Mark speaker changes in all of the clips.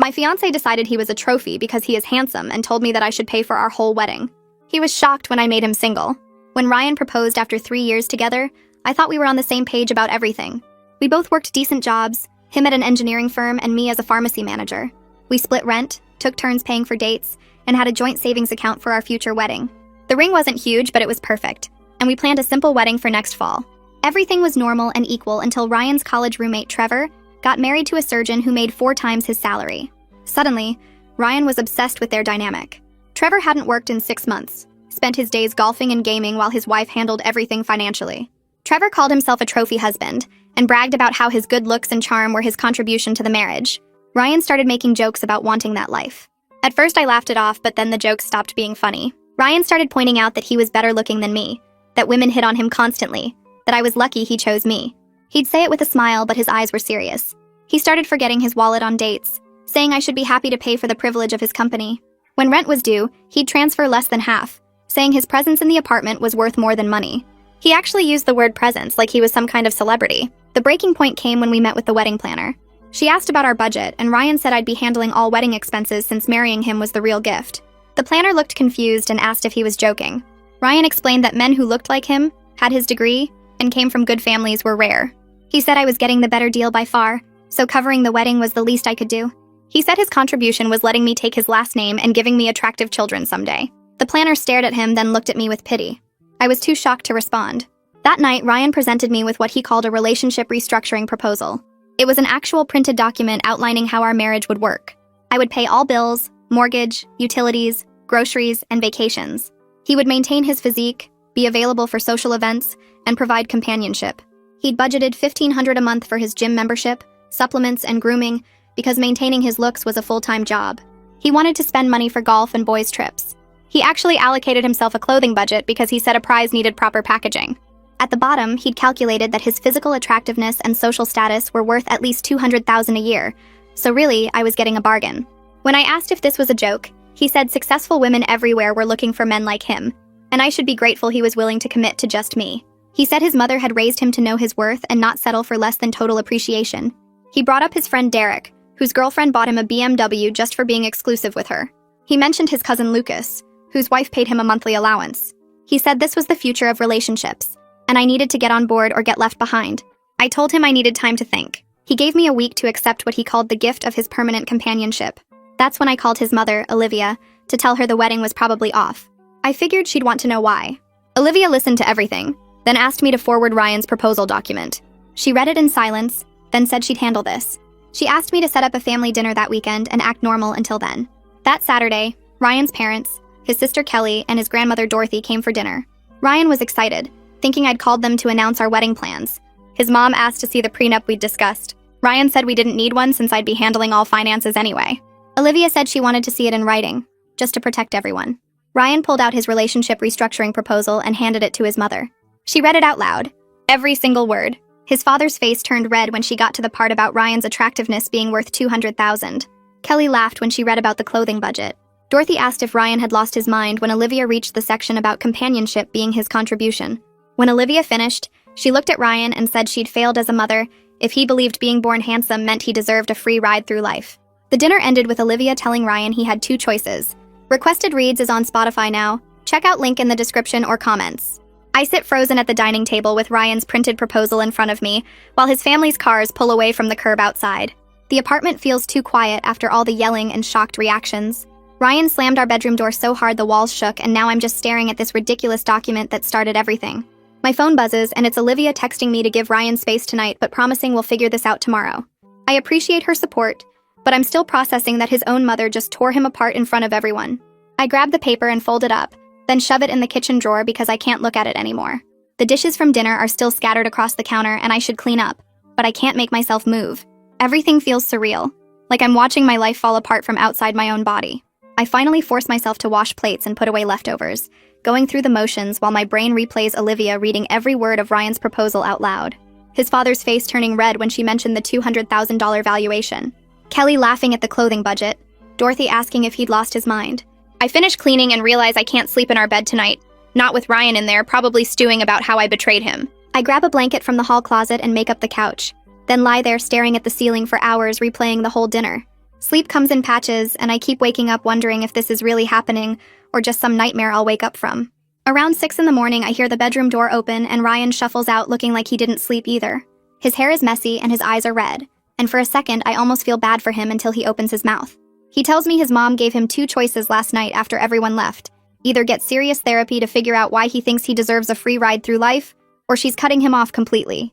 Speaker 1: My fiancé decided he was a trophy because he is handsome and told me that I should pay for our whole wedding. He was shocked when I made him single. When Ryan proposed after 3 years together, I thought we were on the same page about everything. We both worked decent jobs, him at an engineering firm and me as a pharmacy manager. We split rent, took turns paying for dates, and had a joint savings account for our future wedding. The ring wasn't huge, but it was perfect, and we planned a simple wedding for next fall. Everything was normal and equal until Ryan's college roommate, Trevor, got married to a surgeon who made 4 times his salary. Suddenly, Ryan was obsessed with their dynamic. Trevor hadn't worked in 6 months, spent his days golfing and gaming while his wife handled everything financially. Trevor called himself a trophy husband and bragged about how his good looks and charm were his contribution to the marriage. Ryan started making jokes about wanting that life. At first I laughed it off, but then the jokes stopped being funny. Ryan started pointing out that he was better looking than me, that women hit on him constantly, that I was lucky he chose me. He'd say it with a smile, but his eyes were serious. He started forgetting his wallet on dates, saying I should be happy to pay for the privilege of his company. When rent was due, he'd transfer less than half, saying his presence in the apartment was worth more than money. He actually used the word presence like he was some kind of celebrity. The breaking point came when we met with the wedding planner. She asked about our budget, and Ryan said I'd be handling all wedding expenses since marrying him was the real gift. The planner looked confused and asked if he was joking. Ryan explained that men who looked like him, had his degree, and came from good families were rare. He said I was getting the better deal by far, so covering the wedding was the least I could do. He said his contribution was letting me take his last name and giving me attractive children someday. The planner stared at him, then looked at me with pity. I was too shocked to respond. That night, Ryan presented me with what he called a relationship restructuring proposal. It was an actual printed document outlining how our marriage would work. I would pay all bills, mortgage, utilities, groceries, and vacations. He would maintain his physique, be available for social events, and provide companionship. He'd budgeted $1,500 a month for his gym membership, supplements, and grooming because maintaining his looks was a full-time job. He wanted to spend money for golf and boys' trips. He actually allocated himself a clothing budget because he said a prize needed proper packaging. At the bottom, he'd calculated that his physical attractiveness and social status were worth at least $200,000 a year, so really, I was getting a bargain. When I asked if this was a joke, he said successful women everywhere were looking for men like him, and I should be grateful he was willing to commit to just me. He said his mother had raised him to know his worth and not settle for less than total appreciation. He brought up his friend Derek, whose girlfriend bought him a BMW just for being exclusive with her. He mentioned his cousin Lucas, whose wife paid him a monthly allowance. He said this was the future of relationships, and I needed to get on board or get left behind. I told him I needed time to think. He gave me a week to accept what he called the gift of his permanent companionship. That's when I called his mother, Olivia, to tell her the wedding was probably off. I figured she'd want to know why. Olivia listened to everything, then asked me to forward Ryan's proposal document. She read it in silence, then said she'd handle this. She asked me to set up a family dinner that weekend and act normal until then. That Saturday, Ryan's parents, his sister Kelly, and his grandmother Dorothy came for dinner. Ryan was excited, thinking I'd called them to announce our wedding plans. His mom asked to see the prenup we'd discussed. Ryan said we didn't need one since I'd be handling all finances anyway. Olivia said she wanted to see it in writing, just to protect everyone. Ryan pulled out his relationship restructuring proposal and handed it to his mother. She read it out loud, every single word. His father's face turned red when she got to the part about Ryan's attractiveness being worth $200,000. Kelly laughed when she read about the clothing budget. Dorothy asked if Ryan had lost his mind when Olivia reached the section about companionship being his contribution. When Olivia finished, she looked at Ryan and said she'd failed as a mother if he believed being born handsome meant he deserved a free ride through life. The dinner ended with Olivia telling Ryan he had 2 choices. Requested Reads is on Spotify now. Check out link in the description or comments. I sit frozen at the dining table with Ryan's printed proposal in front of me, while his family's cars pull away from the curb outside. The apartment feels too quiet after all the yelling and shocked reactions. Ryan slammed our bedroom door so hard the walls shook, and now I'm just staring at this ridiculous document that started everything. My phone buzzes, and it's Olivia texting me to give Ryan space tonight, but promising we'll figure this out tomorrow. I appreciate her support, but I'm still processing that his own mother just tore him apart in front of everyone. I grab the paper and fold it up, then shove it in the kitchen drawer because I can't look at it anymore. The dishes from dinner are still scattered across the counter and I should clean up, but I can't make myself move. Everything feels surreal, like I'm watching my life fall apart from outside my own body. I finally force myself to wash plates and put away leftovers, going through the motions while my brain replays Olivia reading every word of Ryan's proposal out loud. His father's face turning red when she mentioned the $200,000 valuation. Kelly laughing at the clothing budget. Dorothy asking if he'd lost his mind. I finish cleaning and realize I can't sleep in our bed tonight, not with Ryan in there, probably stewing about how I betrayed him. I grab a blanket from the hall closet and make up the couch, then lie there staring at the ceiling for hours replaying the whole dinner. Sleep comes in patches, and I keep waking up wondering if this is really happening or just some nightmare I'll wake up from. Around 6 in the morning, I hear the bedroom door open and Ryan shuffles out looking like he didn't sleep either. His hair is messy and his eyes are red, and for a second I almost feel bad for him until he opens his mouth. He tells me his mom gave him 2 choices last night after everyone left. Either get serious therapy to figure out why he thinks he deserves a free ride through life, or she's cutting him off completely.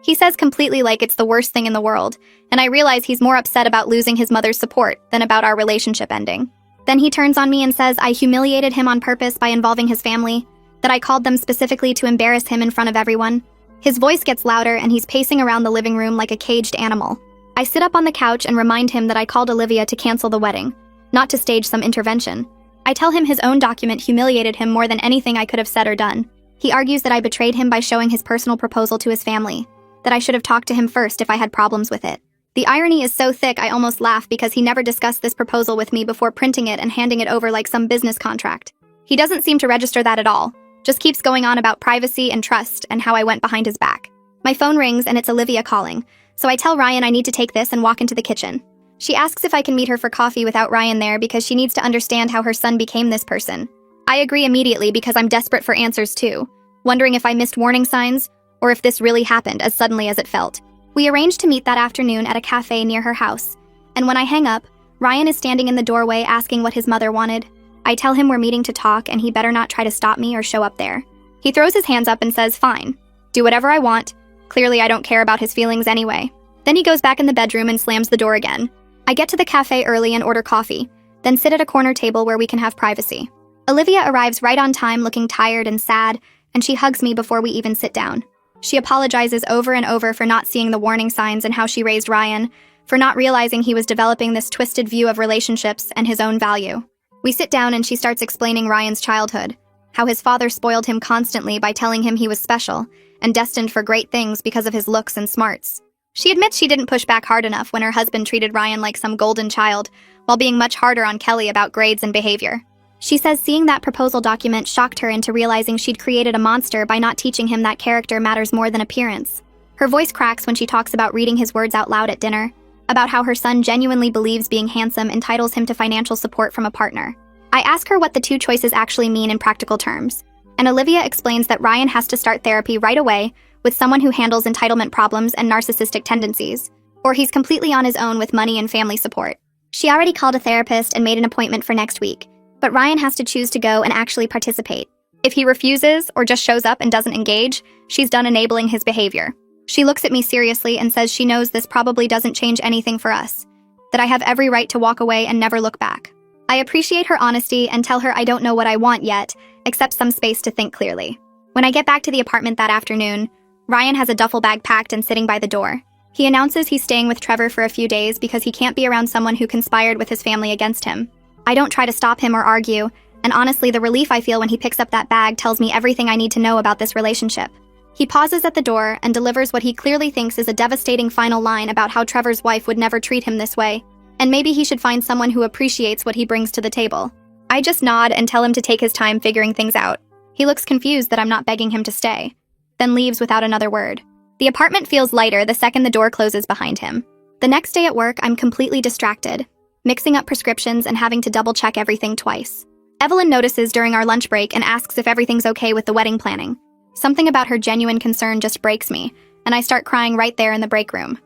Speaker 1: He says completely like it's the worst thing in the world, and I realize he's more upset about losing his mother's support than about our relationship ending. Then he turns on me and says I humiliated him on purpose by involving his family, that I called them specifically to embarrass him in front of everyone. His voice gets louder and he's pacing around the living room like a caged animal. I sit up on the couch and remind him that I called Olivia to cancel the wedding, not to stage some intervention. I tell him his own document humiliated him more than anything I could have said or done. He argues that I betrayed him by showing his personal proposal to his family, that I should have talked to him first if I had problems with it. The irony is so thick I almost laugh because he never discussed this proposal with me before printing it and handing it over like some business contract. He doesn't seem to register that at all, just keeps going on about privacy and trust and how I went behind his back. My phone rings and it's Olivia calling, so I tell Ryan I need to take this and walk into the kitchen. She asks if I can meet her for coffee without Ryan there because she needs to understand how her son became this person. I agree immediately because I'm desperate for answers too, wondering if I missed warning signs or if this really happened as suddenly as it felt. We arranged to meet that afternoon at a cafe near her house, and when I hang up, Ryan is standing in the doorway asking what his mother wanted. I tell him we're meeting to talk and he better not try to stop me or show up there. He throws his hands up and says, "Fine, do whatever I want. Clearly I don't care about his feelings anyway." Then he goes back in the bedroom and slams the door again. I get to the cafe early and order coffee, then sit at a corner table where we can have privacy. Olivia arrives right on time looking tired and sad, and she hugs me before we even sit down. She apologizes over and over for not seeing the warning signs and how she raised Ryan, for not realizing he was developing this twisted view of relationships and his own value. We sit down and she starts explaining Ryan's childhood, how his father spoiled him constantly by telling him he was special and destined for great things because of his looks and smarts. She admits she didn't push back hard enough when her husband treated Ryan like some golden child, while being much harder on Kelly about grades and behavior. She says seeing that proposal document shocked her into realizing she'd created a monster by not teaching him that character matters more than appearance. Her voice cracks when she talks about reading his words out loud at dinner, about how her son genuinely believes being handsome entitles him to financial support from a partner. I ask her what the 2 choices actually mean in practical terms, and Olivia explains that Ryan has to start therapy right away with someone who handles entitlement problems and narcissistic tendencies, or he's completely on his own with money and family support. She already called a therapist and made an appointment for next week, but Ryan has to choose to go and actually participate. If he refuses or just shows up and doesn't engage, she's done enabling his behavior. She looks at me seriously and says she knows this probably doesn't change anything for us, that I have every right to walk away and never look back. I appreciate her honesty and tell her I don't know what I want yet, except some space to think clearly. When I get back to the apartment that afternoon, Ryan has a duffel bag packed and sitting by the door. He announces he's staying with Trevor for a few days because he can't be around someone who conspired with his family against him. I don't try to stop him or argue, and honestly, the relief I feel when he picks up that bag tells me everything I need to know about this relationship. He pauses at the door and delivers what he clearly thinks is a devastating final line about how Trevor's wife would never treat him this way, and maybe he should find someone who appreciates what he brings to the table. I just nod and tell him to take his time figuring things out. He looks confused that I'm not begging him to stay, then leaves without another word. The apartment feels lighter the second the door closes behind him. The next day at work, I'm completely distracted, mixing up prescriptions and having to double-check everything twice. Evelyn notices during our lunch break and asks if everything's okay with the wedding planning. Something about her genuine concern just breaks me, and I start crying right there in the break room.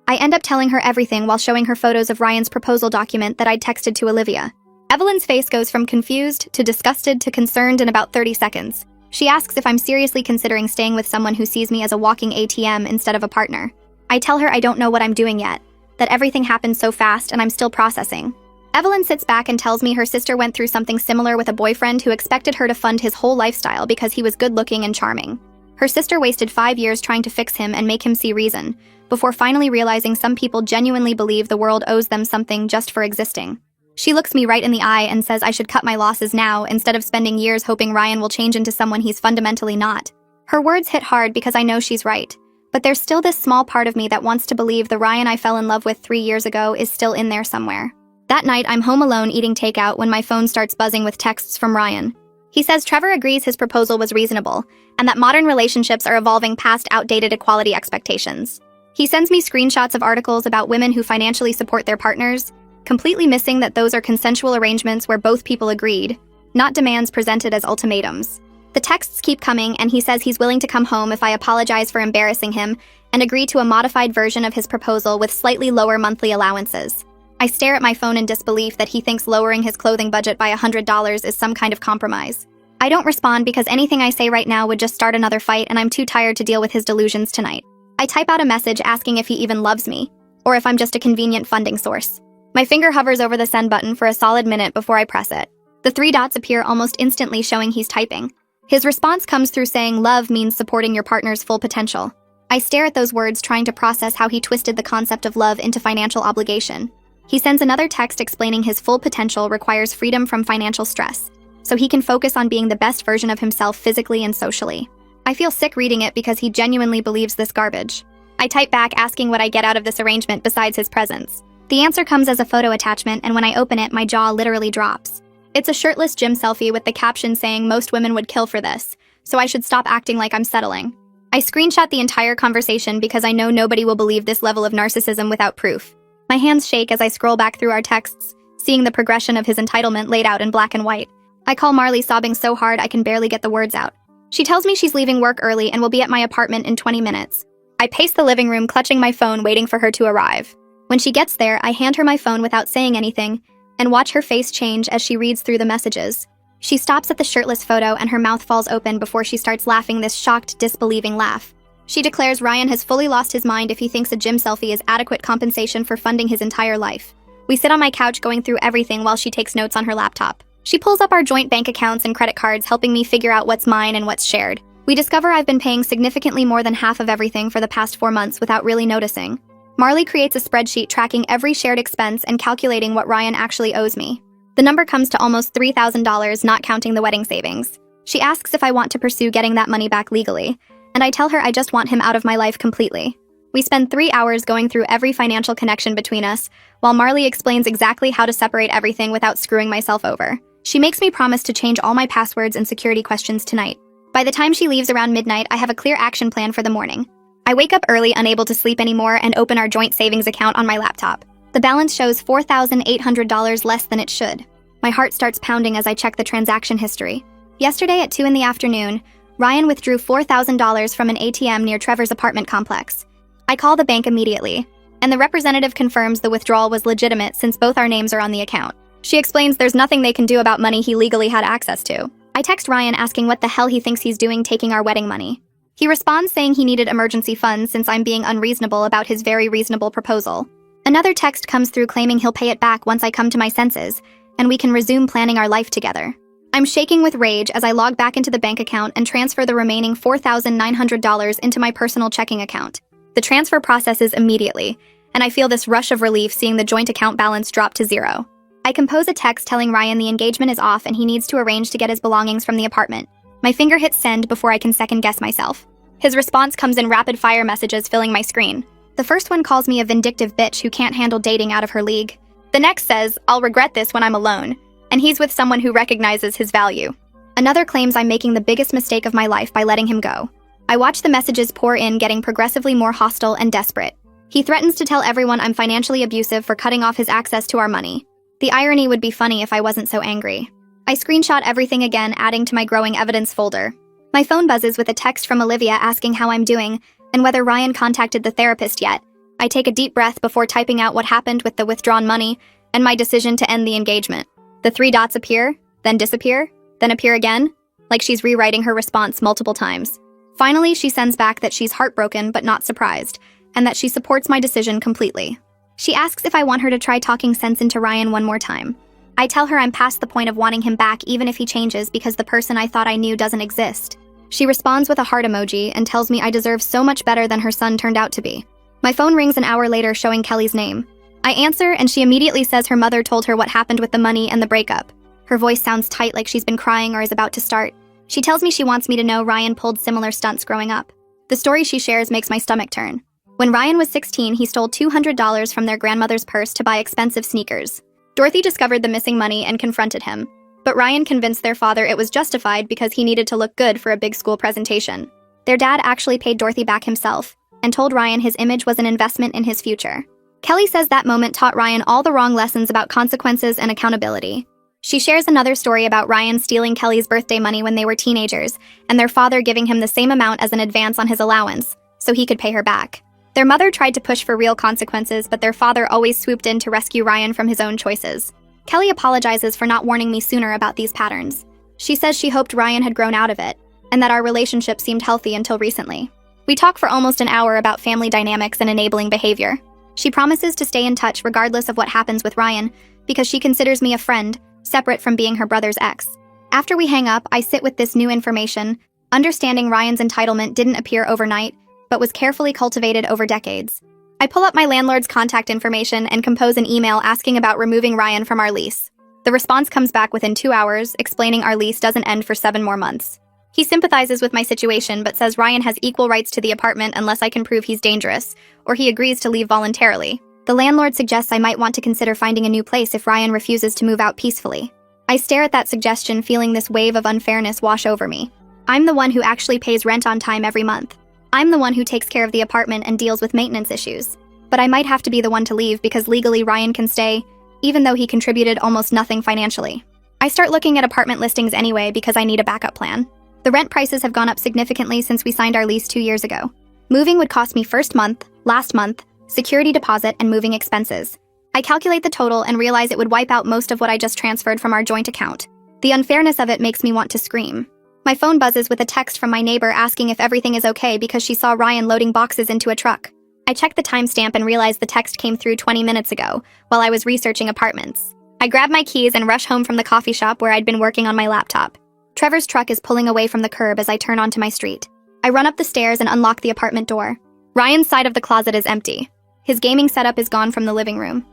Speaker 1: I end up telling her everything while showing her photos of Ryan's proposal document that I'd texted to Olivia. Evelyn's face goes from confused to disgusted to concerned in about 30 seconds. She asks if I'm seriously considering staying with someone who sees me as a walking ATM instead of a partner. I tell her I don't know what I'm doing yet, that everything happened so fast and I'm still processing. Evelyn sits back and tells me her sister went through something similar with a boyfriend who expected her to fund his whole lifestyle because he was good-looking and charming. Her sister wasted 5 years trying to fix him and make him see reason, before finally realizing some people genuinely believe the world owes them something just for existing. She looks me right in the eye and says I should cut my losses now instead of spending years hoping Ryan will change into someone he's fundamentally not. Her words hit hard because I know she's right, but there's still this small part of me that wants to believe the Ryan I fell in love with 3 years ago is still in there somewhere. That night, I'm home alone eating takeout when my phone starts buzzing with texts from Ryan. He says Trevor agrees his proposal was reasonable, and that modern relationships are evolving past outdated equality expectations. He sends me screenshots of articles about women who financially support their partners, completely missing that those are consensual arrangements where both people agreed, not demands presented as ultimatums. The texts keep coming, and he says he's willing to come home if I apologize for embarrassing him and agree to a modified version of his proposal with slightly lower monthly allowances. I stare at my phone in disbelief that he thinks lowering his clothing budget by $100 is some kind of compromise. I don't respond because anything I say right now would just start another fight, and I'm too tired to deal with his delusions tonight. I type out a message asking if he even loves me, or if I'm just a convenient funding source. My finger hovers over the send button for a solid minute before I press it. The 3 dots appear almost instantly, showing he's typing. His response comes through saying love means supporting your partner's full potential. I stare at those words, trying to process how he twisted the concept of love into financial obligation. He sends another text explaining his full potential requires freedom from financial stress, so he can focus on being the best version of himself physically and socially. I feel sick reading it because he genuinely believes this garbage. I type back asking what I get out of this arrangement besides his presence. The answer comes as a photo attachment, and when I open it, my jaw literally drops. It's a shirtless gym selfie with the caption saying most women would kill for this, so I should stop acting like I'm settling. I screenshot the entire conversation because I know nobody will believe this level of narcissism without proof. My hands shake as I scroll back through our texts, seeing the progression of his entitlement laid out in black and white. I call Marley, sobbing so hard I can barely get the words out. She tells me she's leaving work early and will be at my apartment in 20 minutes. I pace the living room, clutching my phone, waiting for her to arrive. When she gets there, I hand her my phone without saying anything and watch her face change as she reads through the messages. She stops at the shirtless photo and her mouth falls open before she starts laughing this shocked, disbelieving laugh. She declares Ryan has fully lost his mind if he thinks a gym selfie is adequate compensation for funding his entire life. We sit on my couch going through everything while she takes notes on her laptop. She pulls up our joint bank accounts and credit cards, helping me figure out what's mine and what's shared. We discover I've been paying significantly more than half of everything for the past 4 months without really noticing. Marley creates a spreadsheet tracking every shared expense and calculating what Ryan actually owes me. The number comes to almost $3,000, not counting the wedding savings. She asks if I want to pursue getting that money back legally, and I tell her I just want him out of my life completely. We spend 3 hours going through every financial connection between us, while Marley explains exactly how to separate everything without screwing myself over. She makes me promise to change all my passwords and security questions tonight. By the time she leaves around midnight, I have a clear action plan for the morning. I wake up early, unable to sleep anymore, and open our joint savings account on my laptop. The balance shows $4,800 less than it should. My heart starts pounding as I check the transaction history. Yesterday at 2 in the afternoon, Ryan withdrew $4,000 from an ATM near Trevor's apartment complex. I call the bank immediately, and the representative confirms the withdrawal was legitimate since both our names are on the account. She explains there's nothing they can do about money he legally had access to. I text Ryan asking what the hell he thinks he's doing taking our wedding money. He responds saying he needed emergency funds since I'm being unreasonable about his very reasonable proposal. Another text comes through claiming he'll pay it back once I come to my senses, and we can resume planning our life together. I'm shaking with rage as I log back into the bank account and transfer the remaining $4,900 into my personal checking account. The transfer processes immediately, and I feel this rush of relief seeing the joint account balance drop to 0. I compose a text telling Ryan the engagement is off and he needs to arrange to get his belongings from the apartment. My finger hits send before I can second-guess myself. His response comes in rapid-fire messages filling my screen. The first one calls me a vindictive bitch who can't handle dating out of her league. The next says, I'll regret this when I'm alone, and he's with someone who recognizes his value. Another claims I'm making the biggest mistake of my life by letting him go. I watch the messages pour in, getting progressively more hostile and desperate. He threatens to tell everyone I'm financially abusive for cutting off his access to our money. The irony would be funny if I wasn't so angry. I screenshot everything again, adding to my growing evidence folder. My phone buzzes with a text from Olivia asking how I'm doing and whether Ryan contacted the therapist yet. I take a deep breath before typing out what happened with the withdrawn money and my decision to end the engagement. The 3 dots appear, then disappear, then appear again, like she's rewriting her response multiple times. Finally, she sends back that she's heartbroken but not surprised, and that she supports my decision completely. She asks if I want her to try talking sense into Ryan one more time. I tell her I'm past the point of wanting him back even if he changes because the person I thought I knew doesn't exist. She responds with a heart emoji and tells me I deserve so much better than her son turned out to be. My phone rings an hour later showing Kelly's name. I answer and she immediately says her mother told her what happened with the money and the breakup. Her voice sounds tight, like she's been crying or is about to start. She tells me she wants me to know Ryan pulled similar stunts growing up. The story she shares makes my stomach turn. When Ryan was 16, he stole $200 from their grandmother's purse to buy expensive sneakers. Dorothy discovered the missing money and confronted him, but Ryan convinced their father it was justified because he needed to look good for a big school presentation. Their dad actually paid Dorothy back himself and told Ryan his image was an investment in his future. Kelly says that moment taught Ryan all the wrong lessons about consequences and accountability. She shares another story about Ryan stealing Kelly's birthday money when they were teenagers, and their father giving him the same amount as an advance on his allowance, so he could pay her back. Their mother tried to push for real consequences, but their father always swooped in to rescue Ryan from his own choices. Kelly apologizes for not warning me sooner about these patterns. She says she hoped Ryan had grown out of it, and that our relationship seemed healthy until recently. We talk for almost an hour about family dynamics and enabling behavior. She promises to stay in touch regardless of what happens with Ryan, because she considers me a friend, separate from being her brother's ex. After we hang up, I sit with this new information, understanding Ryan's entitlement didn't appear overnight, but was carefully cultivated over decades. I pull up my landlord's contact information and compose an email asking about removing Ryan from our lease. The response comes back within 2 hours, explaining our lease doesn't end for 7 more months. He sympathizes with my situation, but says Ryan has equal rights to the apartment unless I can prove he's dangerous, or he agrees to leave voluntarily. The landlord suggests I might want to consider finding a new place if Ryan refuses to move out peacefully. I stare at that suggestion, feeling this wave of unfairness wash over me. I'm the one who actually pays rent on time every month. I'm the one who takes care of the apartment and deals with maintenance issues. But I might have to be the one to leave because legally Ryan can stay, even though he contributed almost nothing financially. I start looking at apartment listings anyway because I need a backup plan. The rent prices have gone up significantly since we signed our lease 2 years ago. Moving would cost me first month, last month, security deposit, and moving expenses. I calculate the total and realize it would wipe out most of what I just transferred from our joint account. The unfairness of it makes me want to scream. My phone buzzes with a text from my neighbor asking if everything is okay because she saw Ryan loading boxes into a truck. I check the timestamp and realize the text came through 20 minutes ago, while I was researching apartments. I grab my keys and rush home from the coffee shop where I'd been working on my laptop. Trevor's truck is pulling away from the curb as I turn onto my street. I run up the stairs and unlock the apartment door. Ryan's side of the closet is empty. His gaming setup is gone from the living room.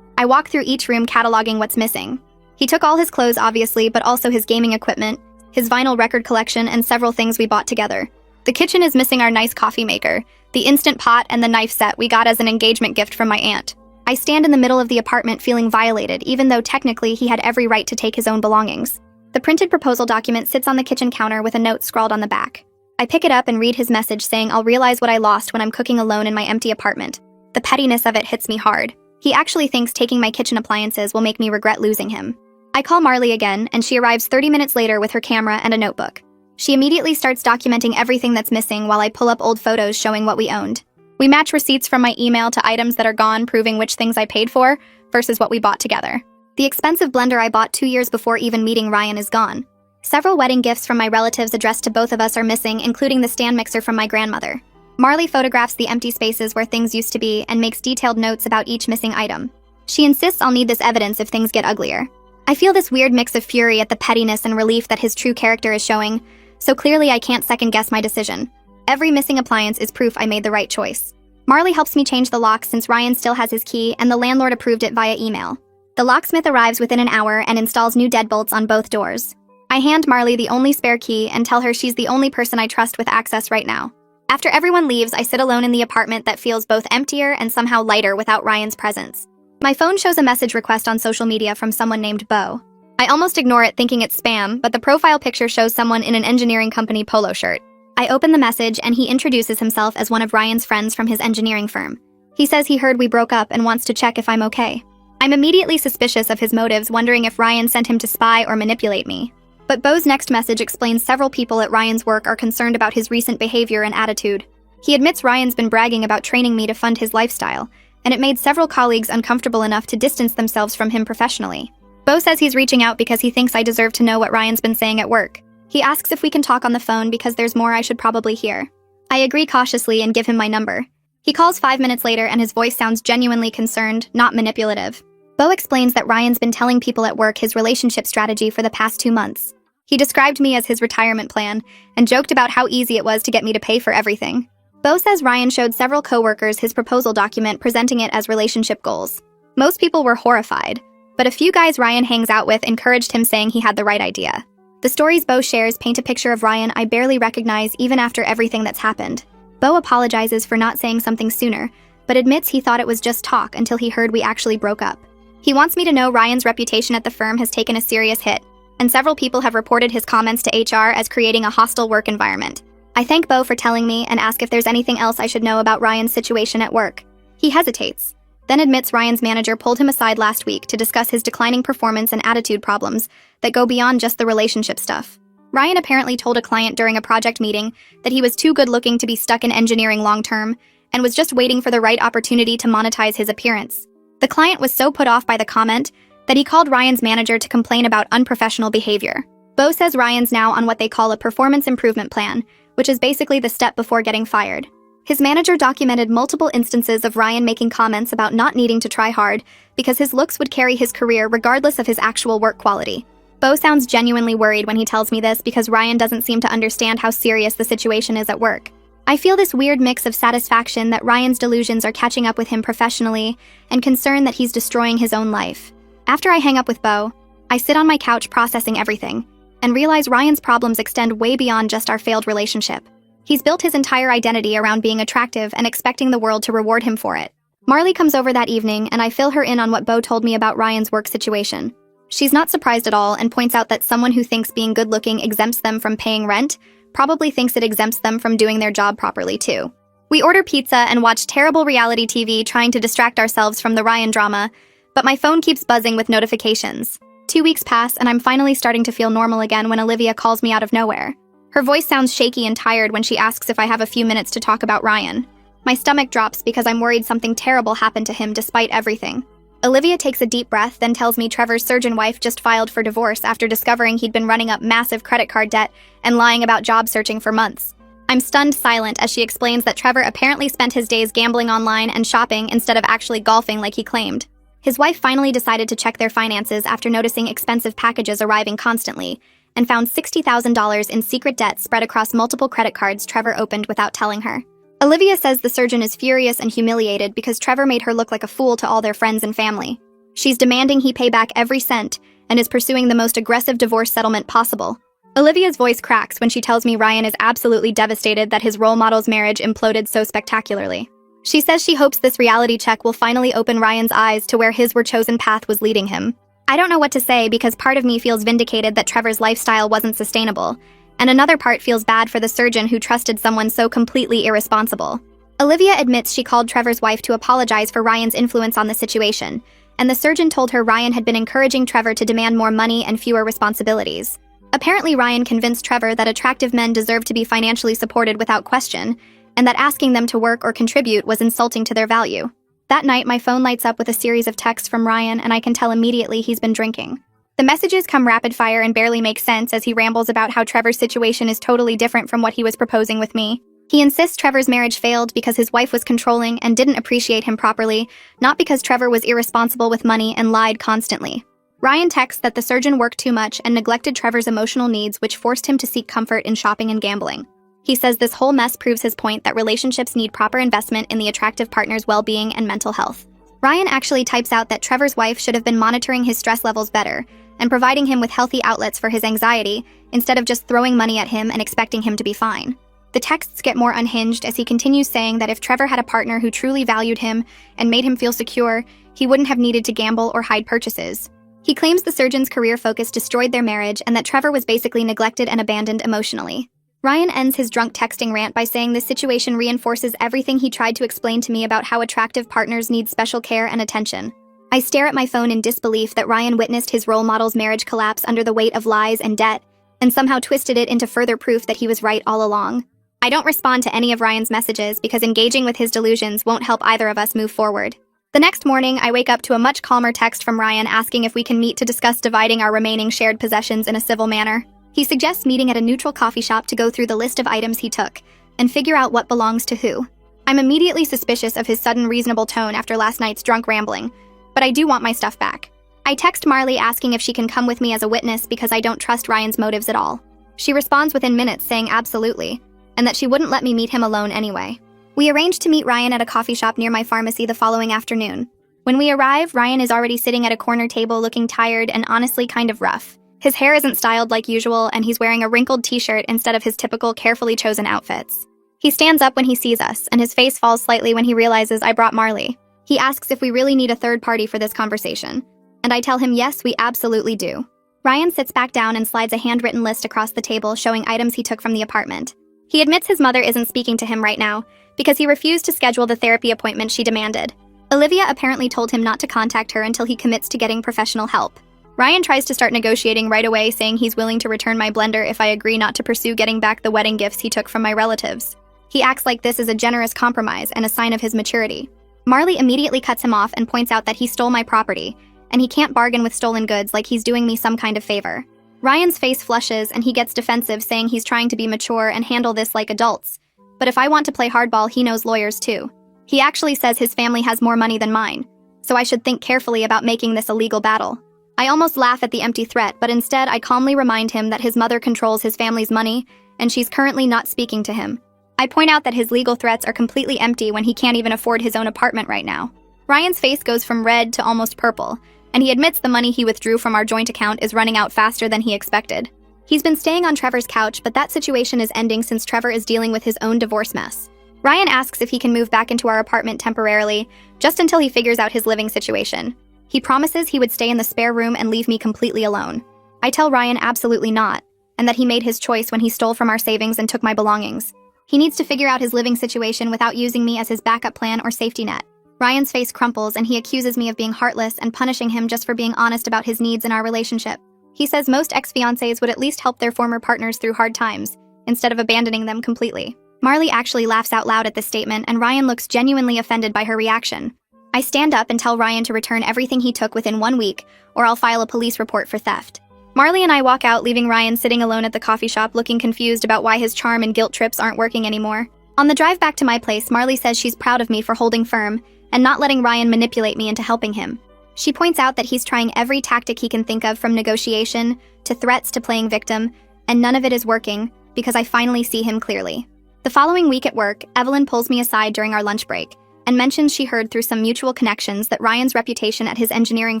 Speaker 1: I walk through each room cataloging what's missing. He took all his clothes, obviously, but also his gaming equipment, his vinyl record collection, and several things we bought together. The kitchen is missing our nice coffee maker, the Instant Pot, and the knife set we got as an engagement gift from my aunt. I stand in the middle of the apartment feeling violated, even though technically he had every right to take his own belongings. The printed proposal document sits on the kitchen counter with a note scrawled on the back. I pick it up and read his message saying I'll realize what I lost when I'm cooking alone in my empty apartment. The pettiness of it hits me hard. He actually thinks taking my kitchen appliances will make me regret losing him. I call Marley again, and she arrives 30 minutes later with her camera and a notebook. She immediately starts documenting everything that's missing while I pull up old photos showing what we owned. We match receipts from my email to items that are gone, proving which things I paid for versus what we bought together. The expensive blender I bought 2 years before even meeting Ryan is gone. Several wedding gifts from my relatives addressed to both of us are missing, including the stand mixer from my grandmother. Marley photographs the empty spaces where things used to be and makes detailed notes about each missing item. She insists I'll need this evidence if things get uglier. I feel this weird mix of fury at the pettiness and relief that his true character is showing, so clearly I can't second-guess my decision. Every missing appliance is proof I made the right choice. Marley helps me change the lock since Ryan still has his key and the landlord approved it via email. The locksmith arrives within an hour and installs new deadbolts on both doors. I hand Marley the only spare key and tell her she's the only person I trust with access right now. After everyone leaves, I sit alone in the apartment that feels both emptier and somehow lighter without Ryan's presence. My phone shows a message request on social media from someone named Bo. I almost ignore it thinking it's spam, but the profile picture shows someone in an engineering company polo shirt. I open the message and he introduces himself as one of Ryan's friends from his engineering firm. He says he heard we broke up and wants to check if I'm okay. I'm immediately suspicious of his motives, wondering if Ryan sent him to spy or manipulate me. But Bo's next message explains several people at Ryan's work are concerned about his recent behavior and attitude. He admits Ryan's been bragging about training me to fund his lifestyle, and it made several colleagues uncomfortable enough to distance themselves from him professionally. Bo says he's reaching out because he thinks I deserve to know what Ryan's been saying at work. He asks if we can talk on the phone because there's more I should probably hear. I agree cautiously and give him my number. He calls 5 minutes later and his voice sounds genuinely concerned, not manipulative. Bo explains that Ryan's been telling people at work his relationship strategy for the past 2 months. He described me as his retirement plan and joked about how easy it was to get me to pay for everything. Bo says Ryan showed several coworkers his proposal document presenting it as relationship goals. Most people were horrified, but a few guys Ryan hangs out with encouraged him, saying he had the right idea. The stories Bo shares paint a picture of Ryan I barely recognize even after everything that's happened. Bo apologizes for not saying something sooner, but admits he thought it was just talk until he heard we actually broke up. He wants me to know Ryan's reputation at the firm has taken a serious hit, and several people have reported his comments to HR as creating a hostile work environment. I thank Bo for telling me and ask if there's anything else I should know about Ryan's situation at work. He hesitates. then admits Ryan's manager pulled him aside last week to discuss his declining performance and attitude problems that go beyond just the relationship stuff. Ryan apparently told a client during a project meeting that he was too good-looking to be stuck in engineering long-term and was just waiting for the right opportunity to monetize his appearance. The client was so put off by the comment that he called Ryan's manager to complain about unprofessional behavior. Bo says Ryan's now on what they call a performance improvement plan, which is basically the step before getting fired. His manager documented multiple instances of Ryan making comments about not needing to try hard because his looks would carry his career regardless of his actual work quality. Bo sounds genuinely worried when he tells me this because Ryan doesn't seem to understand how serious the situation is at work. I feel this weird mix of satisfaction that Ryan's delusions are catching up with him professionally and concern that he's destroying his own life. After I hang up with Bo, I sit on my couch processing everything and realize Ryan's problems extend way beyond just our failed relationship. He's built his entire identity around being attractive and expecting the world to reward him for it. Marley comes over that evening and I fill her in on what Bo told me about Ryan's work situation. She's not surprised at all and points out that someone who thinks being good-looking exempts them from paying rent probably thinks it exempts them from doing their job properly too. We order pizza and watch terrible reality TV trying to distract ourselves from the Ryan drama, but my phone keeps buzzing with notifications. 2 weeks pass and I'm finally starting to feel normal again when Olivia calls me out of nowhere. Her voice sounds shaky and tired when she asks if I have a few minutes to talk about Ryan. My stomach drops because I'm worried something terrible happened to him despite everything. Olivia takes a deep breath, then tells me Trevor's surgeon wife just filed for divorce after discovering he'd been running up massive credit card debt and lying about job searching for months. I'm stunned silent as she explains that Trevor apparently spent his days gambling online and shopping instead of actually golfing like he claimed. His wife finally decided to check their finances after noticing expensive packages arriving constantly, and found $60,000 in secret debt spread across multiple credit cards Trevor opened without telling her. Olivia says the surgeon is furious and humiliated because Trevor made her look like a fool to all their friends and family. She's demanding he pay back every cent and is pursuing the most aggressive divorce settlement possible. Olivia's voice cracks when she tells me Ryan is absolutely devastated that his role model's marriage imploded so spectacularly. She says she hopes this reality check will finally open Ryan's eyes to where his chosen path was leading him. I don't know what to say because part of me feels vindicated that Trevor's lifestyle wasn't sustainable, and another part feels bad for the surgeon who trusted someone so completely irresponsible. Olivia admits she called Trevor's wife to apologize for Ryan's influence on the situation, and the surgeon told her Ryan had been encouraging Trevor to demand more money and fewer responsibilities. Apparently, Ryan convinced Trevor that attractive men deserve to be financially supported without question, and that asking them to work or contribute was insulting to their value. That night, my phone lights up with a series of texts from Ryan, and I can tell immediately he's been drinking. The messages come rapid fire and barely make sense as he rambles about how Trevor's situation is totally different from what he was proposing with me. He insists Trevor's marriage failed because his wife was controlling and didn't appreciate him properly, not because Trevor was irresponsible with money and lied constantly. Ryan texts that the surgeon worked too much and neglected Trevor's emotional needs, which forced him to seek comfort in shopping and gambling. He says this whole mess proves his point that relationships need proper investment in the attractive partner's well-being and mental health. Ryan actually types out that Trevor's wife should have been monitoring his stress levels better and providing him with healthy outlets for his anxiety instead of just throwing money at him and expecting him to be fine. The texts get more unhinged as he continues saying that if Trevor had a partner who truly valued him and made him feel secure, he wouldn't have needed to gamble or hide purchases. He claims the surgeon's career focus destroyed their marriage and that Trevor was basically neglected and abandoned emotionally. Ryan ends his drunk texting rant by saying this situation reinforces everything he tried to explain to me about how attractive partners need special care and attention. I stare at my phone in disbelief that Ryan witnessed his role model's marriage collapse under the weight of lies and debt, and somehow twisted it into further proof that he was right all along. I don't respond to any of Ryan's messages because engaging with his delusions won't help either of us move forward. The next morning, I wake up to a much calmer text from Ryan asking if we can meet to discuss dividing our remaining shared possessions in a civil manner. He suggests meeting at a neutral coffee shop to go through the list of items he took and figure out what belongs to who. I'm immediately suspicious of his sudden reasonable tone after last night's drunk rambling, but I do want my stuff back. I text Marley asking if she can come with me as a witness because I don't trust Ryan's motives at all. She responds within minutes saying absolutely, and that she wouldn't let me meet him alone anyway. We arrange to meet Ryan at a coffee shop near my pharmacy the following afternoon. When we arrive, Ryan is already sitting at a corner table looking tired and honestly kind of rough. His hair isn't styled like usual, and he's wearing a wrinkled t-shirt instead of his typical carefully chosen outfits. He stands up when he sees us, and his face falls slightly when he realizes I brought Marley. He asks if we really need a third party for this conversation, and I tell him yes, we absolutely do. Ryan sits back down and slides a handwritten list across the table showing items he took from the apartment. He admits his mother isn't speaking to him right now because he refused to schedule the therapy appointment she demanded. Olivia apparently told him not to contact her until he commits to getting professional help. Ryan tries to start negotiating right away, saying he's willing to return my blender if I agree not to pursue getting back the wedding gifts he took from my relatives. He acts like this is a generous compromise and a sign of his maturity. Marley immediately cuts him off and points out that he stole my property, and he can't bargain with stolen goods like he's doing me some kind of favor. Ryan's face flushes and he gets defensive, saying he's trying to be mature and handle this like adults. But if I want to play hardball, he knows lawyers too. He actually says his family has more money than mine, so I should think carefully about making this a legal battle. I almost laugh at the empty threat, but instead I calmly remind him that his mother controls his family's money, and she's currently not speaking to him. I point out that his legal threats are completely empty when he can't even afford his own apartment right now. Ryan's face goes from red to almost purple, and he admits the money he withdrew from our joint account is running out faster than he expected. He's been staying on Trevor's couch, but that situation is ending since Trevor is dealing with his own divorce mess. Ryan asks if he can move back into our apartment temporarily, just until he figures out his living situation. He promises he would stay in the spare room and leave me completely alone. I tell Ryan absolutely not, and that he made his choice when he stole from our savings and took my belongings. He needs to figure out his living situation without using me as his backup plan or safety net. Ryan's face crumples and he accuses me of being heartless and punishing him just for being honest about his needs in our relationship. He says most ex-fiancés would at least help their former partners through hard times, instead of abandoning them completely. Marley actually laughs out loud at this statement, and Ryan looks genuinely offended by her reaction. I stand up and tell Ryan to return everything he took within 1 week, or I'll file a police report for theft. Marley and I walk out, leaving Ryan sitting alone at the coffee shop looking confused about why his charm and guilt trips aren't working anymore. On the drive back to my place, Marley says she's proud of me for holding firm and not letting Ryan manipulate me into helping him. She points out that he's trying every tactic he can think of, from negotiation to threats to playing victim, and none of it is working because I finally see him clearly. The following week at work, Evelyn pulls me aside during our lunch break and mentions she heard through some mutual connections that Ryan's reputation at his engineering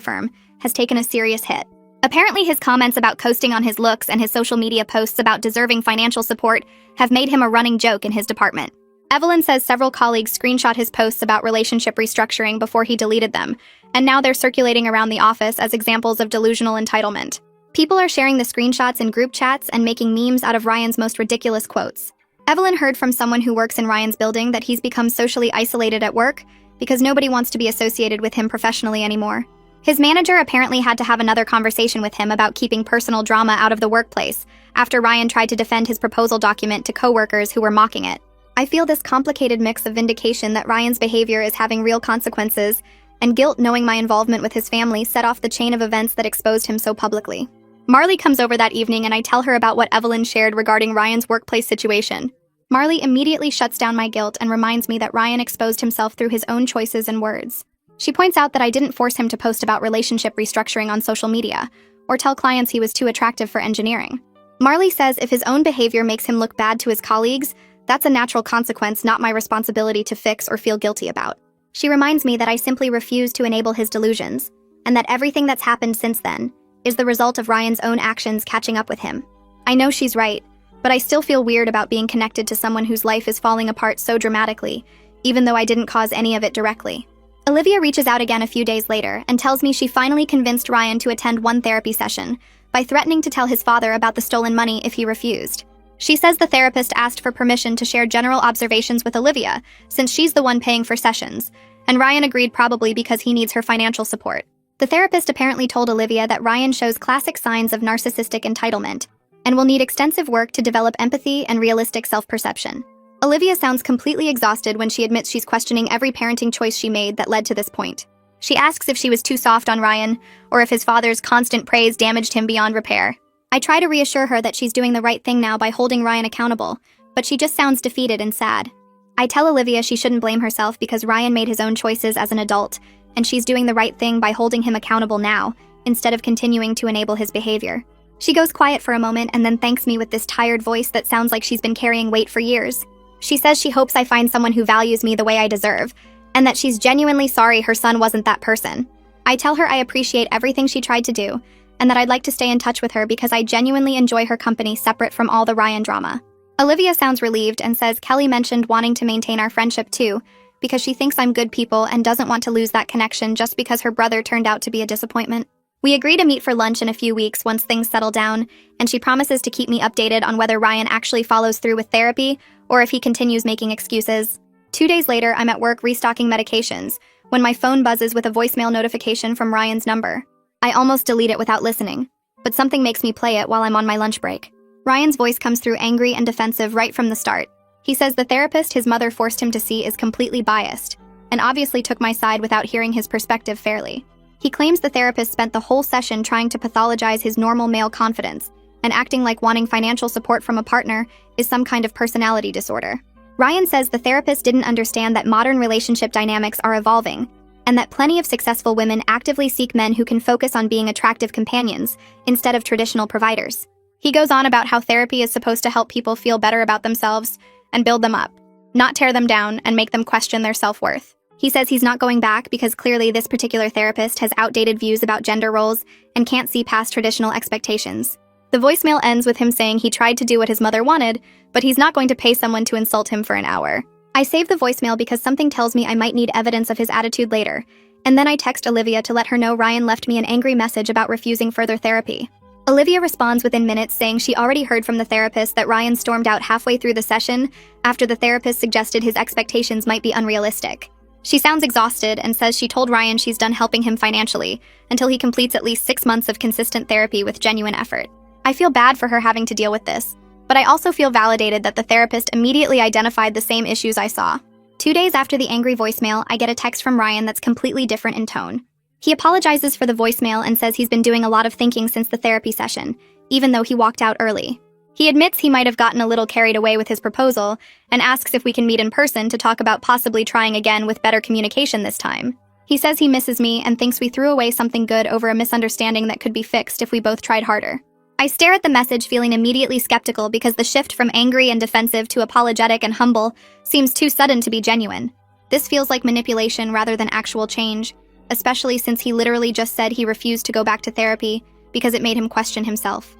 Speaker 1: firm has taken a serious hit. Apparently, his comments about coasting on his looks and his social media posts about deserving financial support have made him a running joke in his department. Evelyn says several colleagues screenshot his posts about relationship restructuring before he deleted them, and now they're circulating around the office as examples of delusional entitlement. People are sharing the screenshots in group chats and making memes out of Ryan's most ridiculous quotes. Evelyn heard from someone who works in Ryan's building that he's become socially isolated at work because nobody wants to be associated with him professionally anymore. His manager apparently had to have another conversation with him about keeping personal drama out of the workplace after Ryan tried to defend his proposal document to coworkers who were mocking it. I feel this complicated mix of vindication that Ryan's behavior is having real consequences, and guilt knowing my involvement with his family set off the chain of events that exposed him so publicly. Marley comes over that evening and I tell her about what Evelyn shared regarding Ryan's workplace situation. Marley immediately shuts down my guilt and reminds me that Ryan exposed himself through his own choices and words. She points out that I didn't force him to post about relationship restructuring on social media, or tell clients he was too attractive for engineering. Marley says if his own behavior makes him look bad to his colleagues, that's a natural consequence, not my responsibility to fix or feel guilty about. She reminds me that I simply refuse to enable his delusions, and that everything that's happened since then is the result of Ryan's own actions catching up with him. I know she's right, but I still feel weird about being connected to someone whose life is falling apart so dramatically, even though I didn't cause any of it directly. Olivia reaches out again a few days later and tells me she finally convinced Ryan to attend one therapy session by threatening to tell his father about the stolen money if he refused. She says the therapist asked for permission to share general observations with Olivia, since she's the one paying for sessions, and Ryan agreed, probably because he needs her financial support. The therapist apparently told Olivia that Ryan shows classic signs of narcissistic entitlement and will need extensive work to develop empathy and realistic self-perception. Olivia sounds completely exhausted when she admits she's questioning every parenting choice she made that led to this point. She asks if she was too soft on Ryan, or if his father's constant praise damaged him beyond repair. I try to reassure her that she's doing the right thing now by holding Ryan accountable, but she just sounds defeated and sad. I tell Olivia she shouldn't blame herself because Ryan made his own choices as an adult, and she's doing the right thing by holding him accountable now, instead of continuing to enable his behavior. She goes quiet for a moment and then thanks me with this tired voice that sounds like she's been carrying weight for years. She says she hopes I find someone who values me the way I deserve, and that she's genuinely sorry her son wasn't that person. I tell her I appreciate everything she tried to do, and that I'd like to stay in touch with her because I genuinely enjoy her company separate from all the Ryan drama. Olivia sounds relieved and says Kelly mentioned wanting to maintain our friendship too, because she thinks I'm good people and doesn't want to lose that connection just because her brother turned out to be a disappointment. We agree to meet for lunch in a few weeks once things settle down, and she promises to keep me updated on whether Ryan actually follows through with therapy or if he continues making excuses. 2 days later, I'm at work restocking medications when my phone buzzes with a voicemail notification from Ryan's number. I almost delete it without listening, but something makes me play it while I'm on my lunch break. Ryan's voice comes through angry and defensive right from the start. He says the therapist his mother forced him to see is completely biased, and obviously took my side without hearing his perspective fairly. He claims the therapist spent the whole session trying to pathologize his normal male confidence, and acting like wanting financial support from a partner is some kind of personality disorder. Ryan says the therapist didn't understand that modern relationship dynamics are evolving, and that plenty of successful women actively seek men who can focus on being attractive companions instead of traditional providers. He goes on about how therapy is supposed to help people feel better about themselves and build them up, not tear them down and make them question their self-worth. He says he's not going back because clearly this particular therapist has outdated views about gender roles and can't see past traditional expectations. The voicemail ends with him saying he tried to do what his mother wanted, but he's not going to pay someone to insult him for an hour. I save the voicemail because something tells me I might need evidence of his attitude later, and then I text Olivia to let her know Ryan left me an angry message about refusing further therapy. Olivia responds within minutes saying she already heard from the therapist that Ryan stormed out halfway through the session after the therapist suggested his expectations might be unrealistic. She sounds exhausted and says she told Ryan she's done helping him financially until he completes at least 6 months of consistent therapy with genuine effort. I feel bad for her having to deal with this, but I also feel validated that the therapist immediately identified the same issues I saw. 2 days after the angry voicemail, I get a text from Ryan that's completely different in tone. He apologizes for the voicemail and says he's been doing a lot of thinking since the therapy session, even though he walked out early. He admits he might have gotten a little carried away with his proposal and asks if we can meet in person to talk about possibly trying again with better communication this time. He says he misses me and thinks we threw away something good over a misunderstanding that could be fixed if we both tried harder. I stare at the message feeling immediately skeptical because the shift from angry and defensive to apologetic and humble seems too sudden to be genuine. This feels like manipulation rather than actual change, especially since he literally just said he refused to go back to therapy because it made him question himself.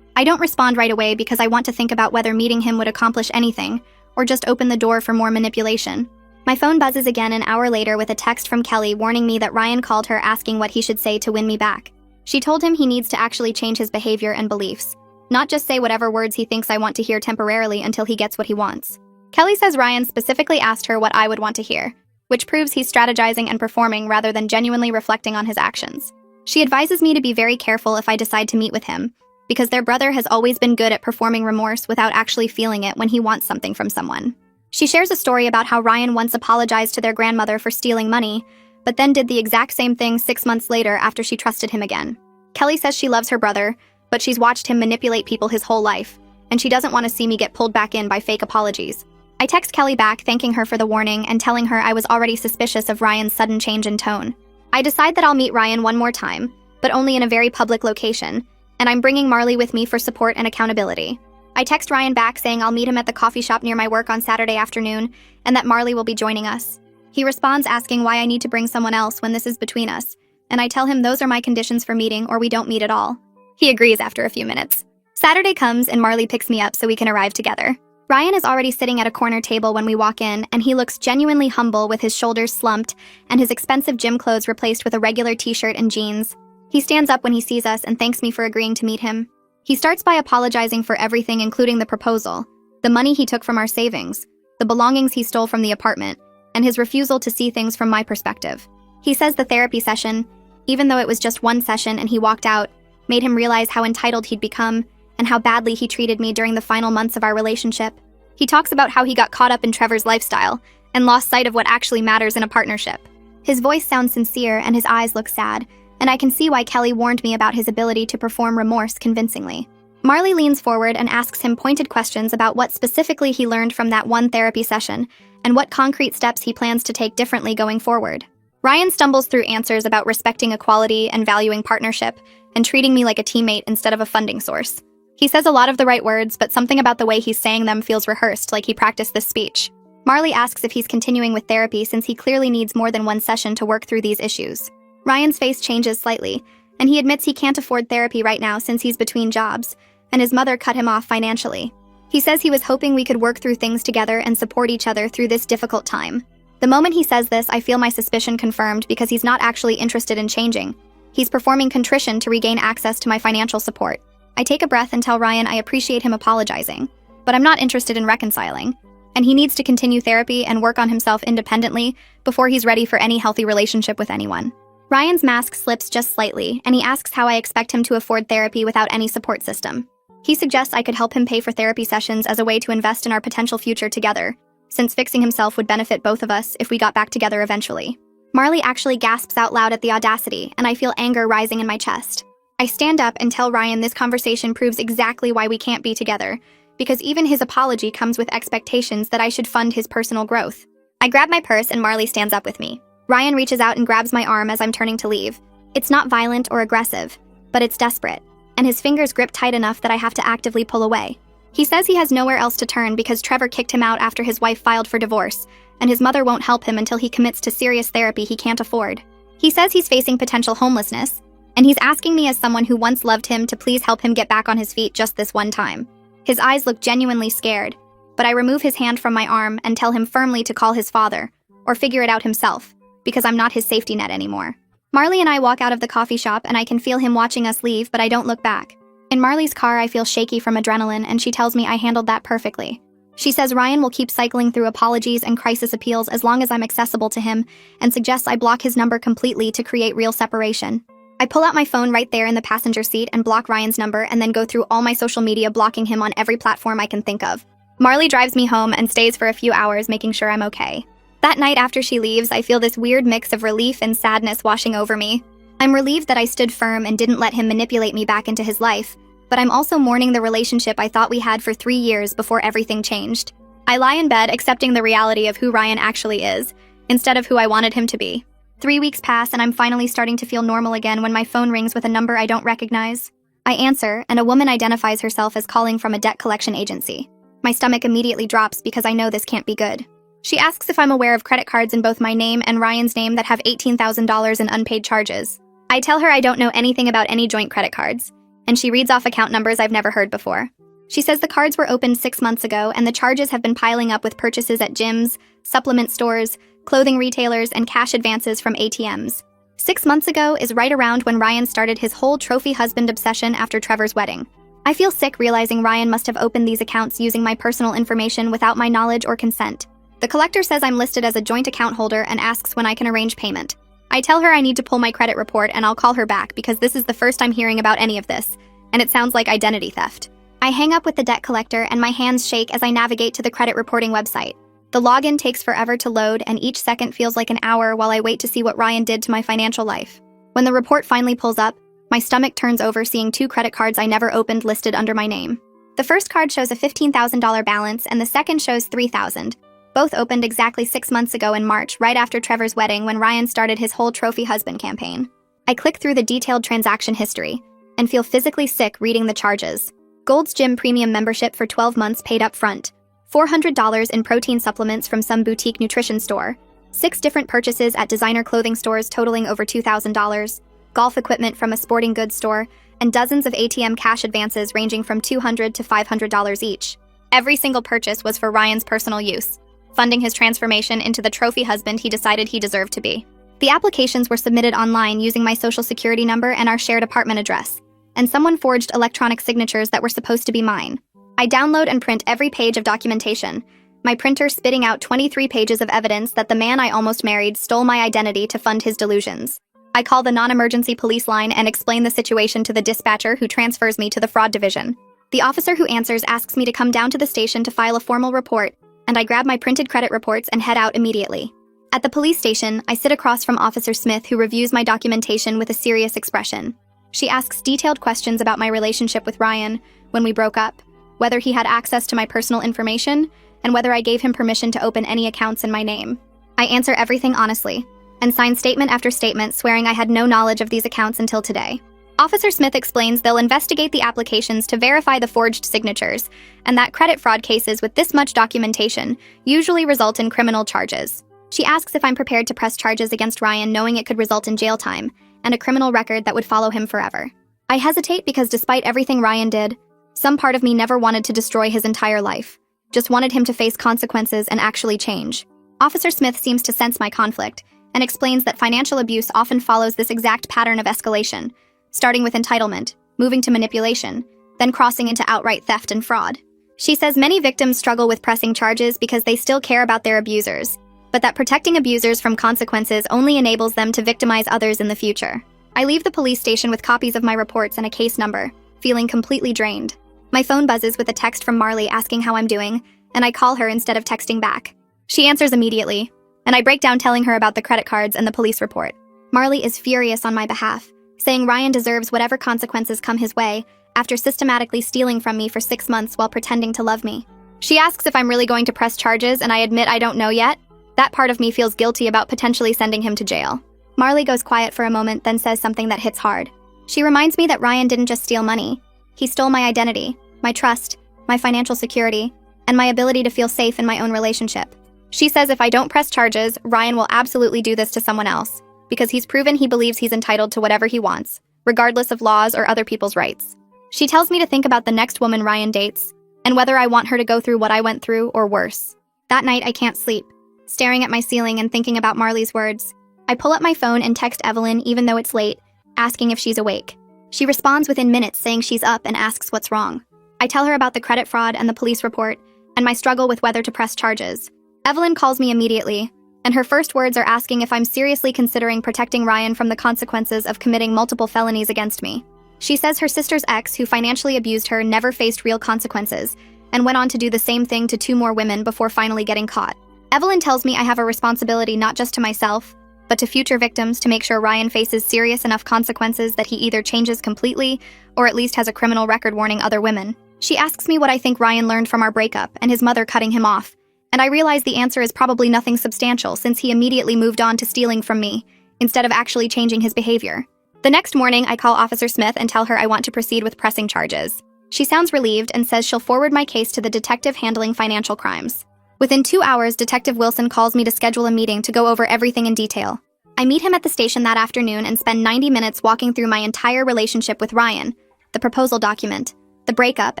Speaker 1: I don't respond right away because I want to think about whether meeting him would accomplish anything or just open the door for more manipulation. My phone buzzes again an hour later with a text from Kelly warning me that Ryan called her asking what he should say to win me back. She told him he needs to actually change his behavior and beliefs, not just say whatever words he thinks I want to hear temporarily until he gets what he wants. Kelly says Ryan specifically asked her what I would want to hear, which proves he's strategizing and performing rather than genuinely reflecting on his actions. She advises me to be very careful if I decide to meet with him, because their brother has always been good at performing remorse without actually feeling it when he wants something from someone. She shares a story about how Ryan once apologized to their grandmother for stealing money, but then did the exact same thing 6 months later after she trusted him again. Kelly says she loves her brother, but she's watched him manipulate people his whole life, and she doesn't want to see me get pulled back in by fake apologies. I text Kelly back thanking her for the warning and telling her I was already suspicious of Ryan's sudden change in tone. I decide that I'll meet Ryan one more time, but only in a very public location, and I'm bringing Marley with me for support and accountability. I text Ryan back saying I'll meet him at the coffee shop near my work on Saturday afternoon and that Marley will be joining us. He responds asking why I need to bring someone else when this is between us, and I tell him those are my conditions for meeting or we don't meet at all. He agrees after a few minutes. Saturday comes and Marley picks me up so we can arrive together. Ryan is already sitting at a corner table when we walk in, and he looks genuinely humble with his shoulders slumped and his expensive gym clothes replaced with a regular t-shirt and jeans. He stands up when he sees us and thanks me for agreeing to meet him. He starts by apologizing for everything including the proposal, the money he took from our savings, the belongings he stole from the apartment, and his refusal to see things from my perspective. He says the therapy session, even though it was just one session and he walked out, made him realize how entitled he'd become and how badly he treated me during the final months of our relationship. He talks about how he got caught up in Trevor's lifestyle and lost sight of what actually matters in a partnership. His voice sounds sincere and his eyes look sad, and I can see why Kelly warned me about his ability to perform remorse convincingly. Marley leans forward and asks him pointed questions about what specifically he learned from that one therapy session and what concrete steps he plans to take differently going forward. Ryan stumbles through answers about respecting equality and valuing partnership and treating me like a teammate instead of a funding source. He says a lot of the right words, but something about the way he's saying them feels rehearsed, like he practiced this speech. Marley asks if he's continuing with therapy since he clearly needs more than one session to work through these issues. Ryan's face changes slightly, and he admits he can't afford therapy right now since he's between jobs, and his mother cut him off financially. He says he was hoping we could work through things together and support each other through this difficult time. The moment he says this, I feel my suspicion confirmed because he's not actually interested in changing. He's performing contrition to regain access to my financial support. I take a breath and tell Ryan I appreciate him apologizing, but I'm not interested in reconciling. and he needs to continue therapy and work on himself independently before he's ready for any healthy relationship with anyone. Ryan's mask slips just slightly, and he asks how I expect him to afford therapy without any support system. He suggests I could help him pay for therapy sessions as a way to invest in our potential future together, since fixing himself would benefit both of us if we got back together eventually. Marley actually gasps out loud at the audacity, and I feel anger rising in my chest. I stand up and tell Ryan this conversation proves exactly why we can't be together, because even his apology comes with expectations that I should fund his personal growth. I grab my purse and Marley stands up with me. Ryan reaches out and grabs my arm as I'm turning to leave. It's not violent or aggressive, but it's desperate, and his fingers grip tight enough that I have to actively pull away. He says he has nowhere else to turn because Trevor kicked him out after his wife filed for divorce, and his mother won't help him until he commits to serious therapy he can't afford. He says he's facing potential homelessness, and he's asking me as someone who once loved him to please help him get back on his feet just this one time. His eyes look genuinely scared, but I remove his hand from my arm and tell him firmly to call his father, or figure it out himself, because I'm not his safety net anymore. Marley and I walk out of the coffee shop and I can feel him watching us leave, but I don't look back. In Marley's car, I feel shaky from adrenaline, and she tells me I handled that perfectly. She says Ryan will keep cycling through apologies and crisis appeals as long as I'm accessible to him, and suggests I block his number completely to create real separation. I pull out my phone right there in the passenger seat and block Ryan's number, and then go through all my social media, blocking him on every platform I can think of. Marley drives me home and stays for a few hours, making sure I'm okay. That night after she leaves, I feel this weird mix of relief and sadness washing over me. I'm relieved that I stood firm and didn't let him manipulate me back into his life, but I'm also mourning the relationship I thought we had for 3 years before everything changed. I lie in bed accepting the reality of who Ryan actually is, instead of who I wanted him to be. 3 weeks pass and I'm finally starting to feel normal again when my phone rings with a number I don't recognize. I answer, and a woman identifies herself as calling from a debt collection agency. My stomach immediately drops because I know this can't be good. She asks if I'm aware of credit cards in both my name and Ryan's name that have $18,000 in unpaid charges. I tell her I don't know anything about any joint credit cards, and she reads off account numbers I've never heard before. She says the cards were opened 6 months ago and the charges have been piling up with purchases at gyms, supplement stores, clothing retailers, and cash advances from ATMs. 6 months ago is right around when Ryan started his whole trophy husband obsession after Trevor's wedding. I feel sick realizing Ryan must have opened these accounts using my personal information without my knowledge or consent. The collector says I'm listed as a joint account holder and asks when I can arrange payment. I tell her I need to pull my credit report and I'll call her back because this is the first I'm hearing about any of this, and it sounds like identity theft. I hang up with the debt collector and my hands shake as I navigate to the credit reporting website. The login takes forever to load and each second feels like an hour while I wait to see what Ryan did to my financial life. When the report finally pulls up, my stomach turns over seeing 2 credit cards I never opened listed under my name. The first card shows a $15,000 balance and the second shows $3,000. Both opened exactly 6 months ago in March, right after Trevor's wedding when Ryan started his whole trophy husband campaign. I click through the detailed transaction history and feel physically sick reading the charges. Gold's Gym premium membership for 12 months paid up front, $400 in protein supplements from some boutique nutrition store, 6 different purchases at designer clothing stores totaling over $2,000, golf equipment from a sporting goods store, and dozens of ATM cash advances ranging from $200 to $500 each. Every single purchase was for Ryan's personal use, funding his transformation into the trophy husband he decided he deserved to be. The applications were submitted online using my social security number and our shared apartment address, and someone forged electronic signatures that were supposed to be mine. I download and print every page of documentation, my printer spitting out 23 pages of evidence that the man I almost married stole my identity to fund his delusions. I call the non-emergency police line and explain the situation to the dispatcher who transfers me to the fraud division. The officer who answers asks me to come down to the station to file a formal report, and I grab my printed credit reports and head out immediately. At the police station, I sit across from Officer Smith, who reviews my documentation with a serious expression. She asks detailed questions about my relationship with Ryan, when we broke up, whether he had access to my personal information, and whether I gave him permission to open any accounts in my name. I answer everything honestly, and sign statement after statement swearing I had no knowledge of these accounts until today. Officer Smith explains they'll investigate the applications to verify the forged signatures, and that credit fraud cases with this much documentation usually result in criminal charges. She asks if I'm prepared to press charges against Ryan, knowing it could result in jail time and a criminal record that would follow him forever. I hesitate because despite everything Ryan did, some part of me never wanted to destroy his entire life, just wanted him to face consequences and actually change. Officer Smith seems to sense my conflict and explains that financial abuse often follows this exact pattern of escalation, starting with entitlement, moving to manipulation, then crossing into outright theft and fraud. She says many victims struggle with pressing charges because they still care about their abusers, but that protecting abusers from consequences only enables them to victimize others in the future. I leave the police station with copies of my reports and a case number, feeling completely drained. My phone buzzes with a text from Marley asking how I'm doing, and I call her instead of texting back. She answers immediately, and I break down telling her about the credit cards and the police report. Marley is furious on my behalf, saying Ryan deserves whatever consequences come his way after systematically stealing from me for 6 months while pretending to love me. She asks if I'm really going to press charges, and I admit I don't know yet. That part of me feels guilty about potentially sending him to jail. Marley goes quiet for a moment, then says something that hits hard. She reminds me that Ryan didn't just steal money. He stole my identity, my trust, my financial security, and my ability to feel safe in my own relationship. She says if I don't press charges, Ryan will absolutely do this to someone else, because he's proven he believes he's entitled to whatever he wants, regardless of laws or other people's rights. She tells me to think about the next woman Ryan dates, and whether I want her to go through what I went through or worse. That night, I can't sleep, staring at my ceiling and thinking about Marley's words. I pull up my phone and text Evelyn even though it's late, asking if she's awake. She responds within minutes saying she's up and asks what's wrong. I tell her about the credit fraud and the police report, and my struggle with whether to press charges. Evelyn calls me immediately, and her first words are asking if I'm seriously considering protecting Ryan from the consequences of committing multiple felonies against me. She says her sister's ex, who financially abused her, never faced real consequences, and went on to do the same thing to 2 more women before finally getting caught. Evelyn tells me I have a responsibility not just to myself, but to future victims to make sure Ryan faces serious enough consequences that he either changes completely or at least has a criminal record warning other women. She asks me what I think Ryan learned from our breakup and his mother cutting him off, and I realize the answer is probably nothing substantial since he immediately moved on to stealing from me, instead of actually changing his behavior. The next morning, I call Officer Smith and tell her I want to proceed with pressing charges. She sounds relieved and says she'll forward my case to the detective handling financial crimes. Within 2 hours, Detective Wilson calls me to schedule a meeting to go over everything in detail. I meet him at the station that afternoon and spend 90 minutes walking through my entire relationship with Ryan, the proposal document, the breakup,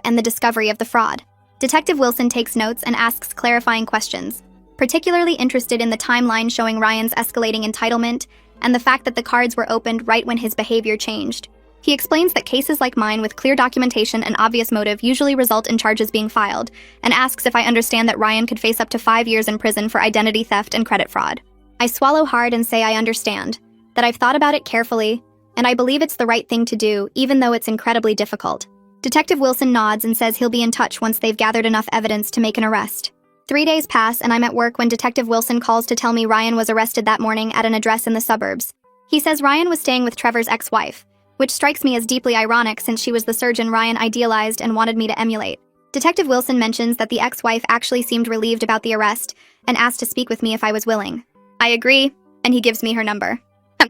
Speaker 1: and the discovery of the fraud. Detective Wilson takes notes and asks clarifying questions, particularly interested in the timeline showing Ryan's escalating entitlement and the fact that the cards were opened right when his behavior changed. He explains that cases like mine with clear documentation and obvious motive usually result in charges being filed, and asks if I understand that Ryan could face up to 5 years in prison for identity theft and credit fraud. I swallow hard and say I understand, that I've thought about it carefully, and I believe it's the right thing to do, even though it's incredibly difficult. Detective Wilson nods and says he'll be in touch once they've gathered enough evidence to make an arrest. 3 days pass, and I'm at work when Detective Wilson calls to tell me Ryan was arrested that morning at an address in the suburbs. He says Ryan was staying with Trevor's ex-wife, which strikes me as deeply ironic since she was the surgeon Ryan idealized and wanted me to emulate. Detective Wilson mentions that the ex-wife actually seemed relieved about the arrest and asked to speak with me if I was willing. I agree, and he gives me her number.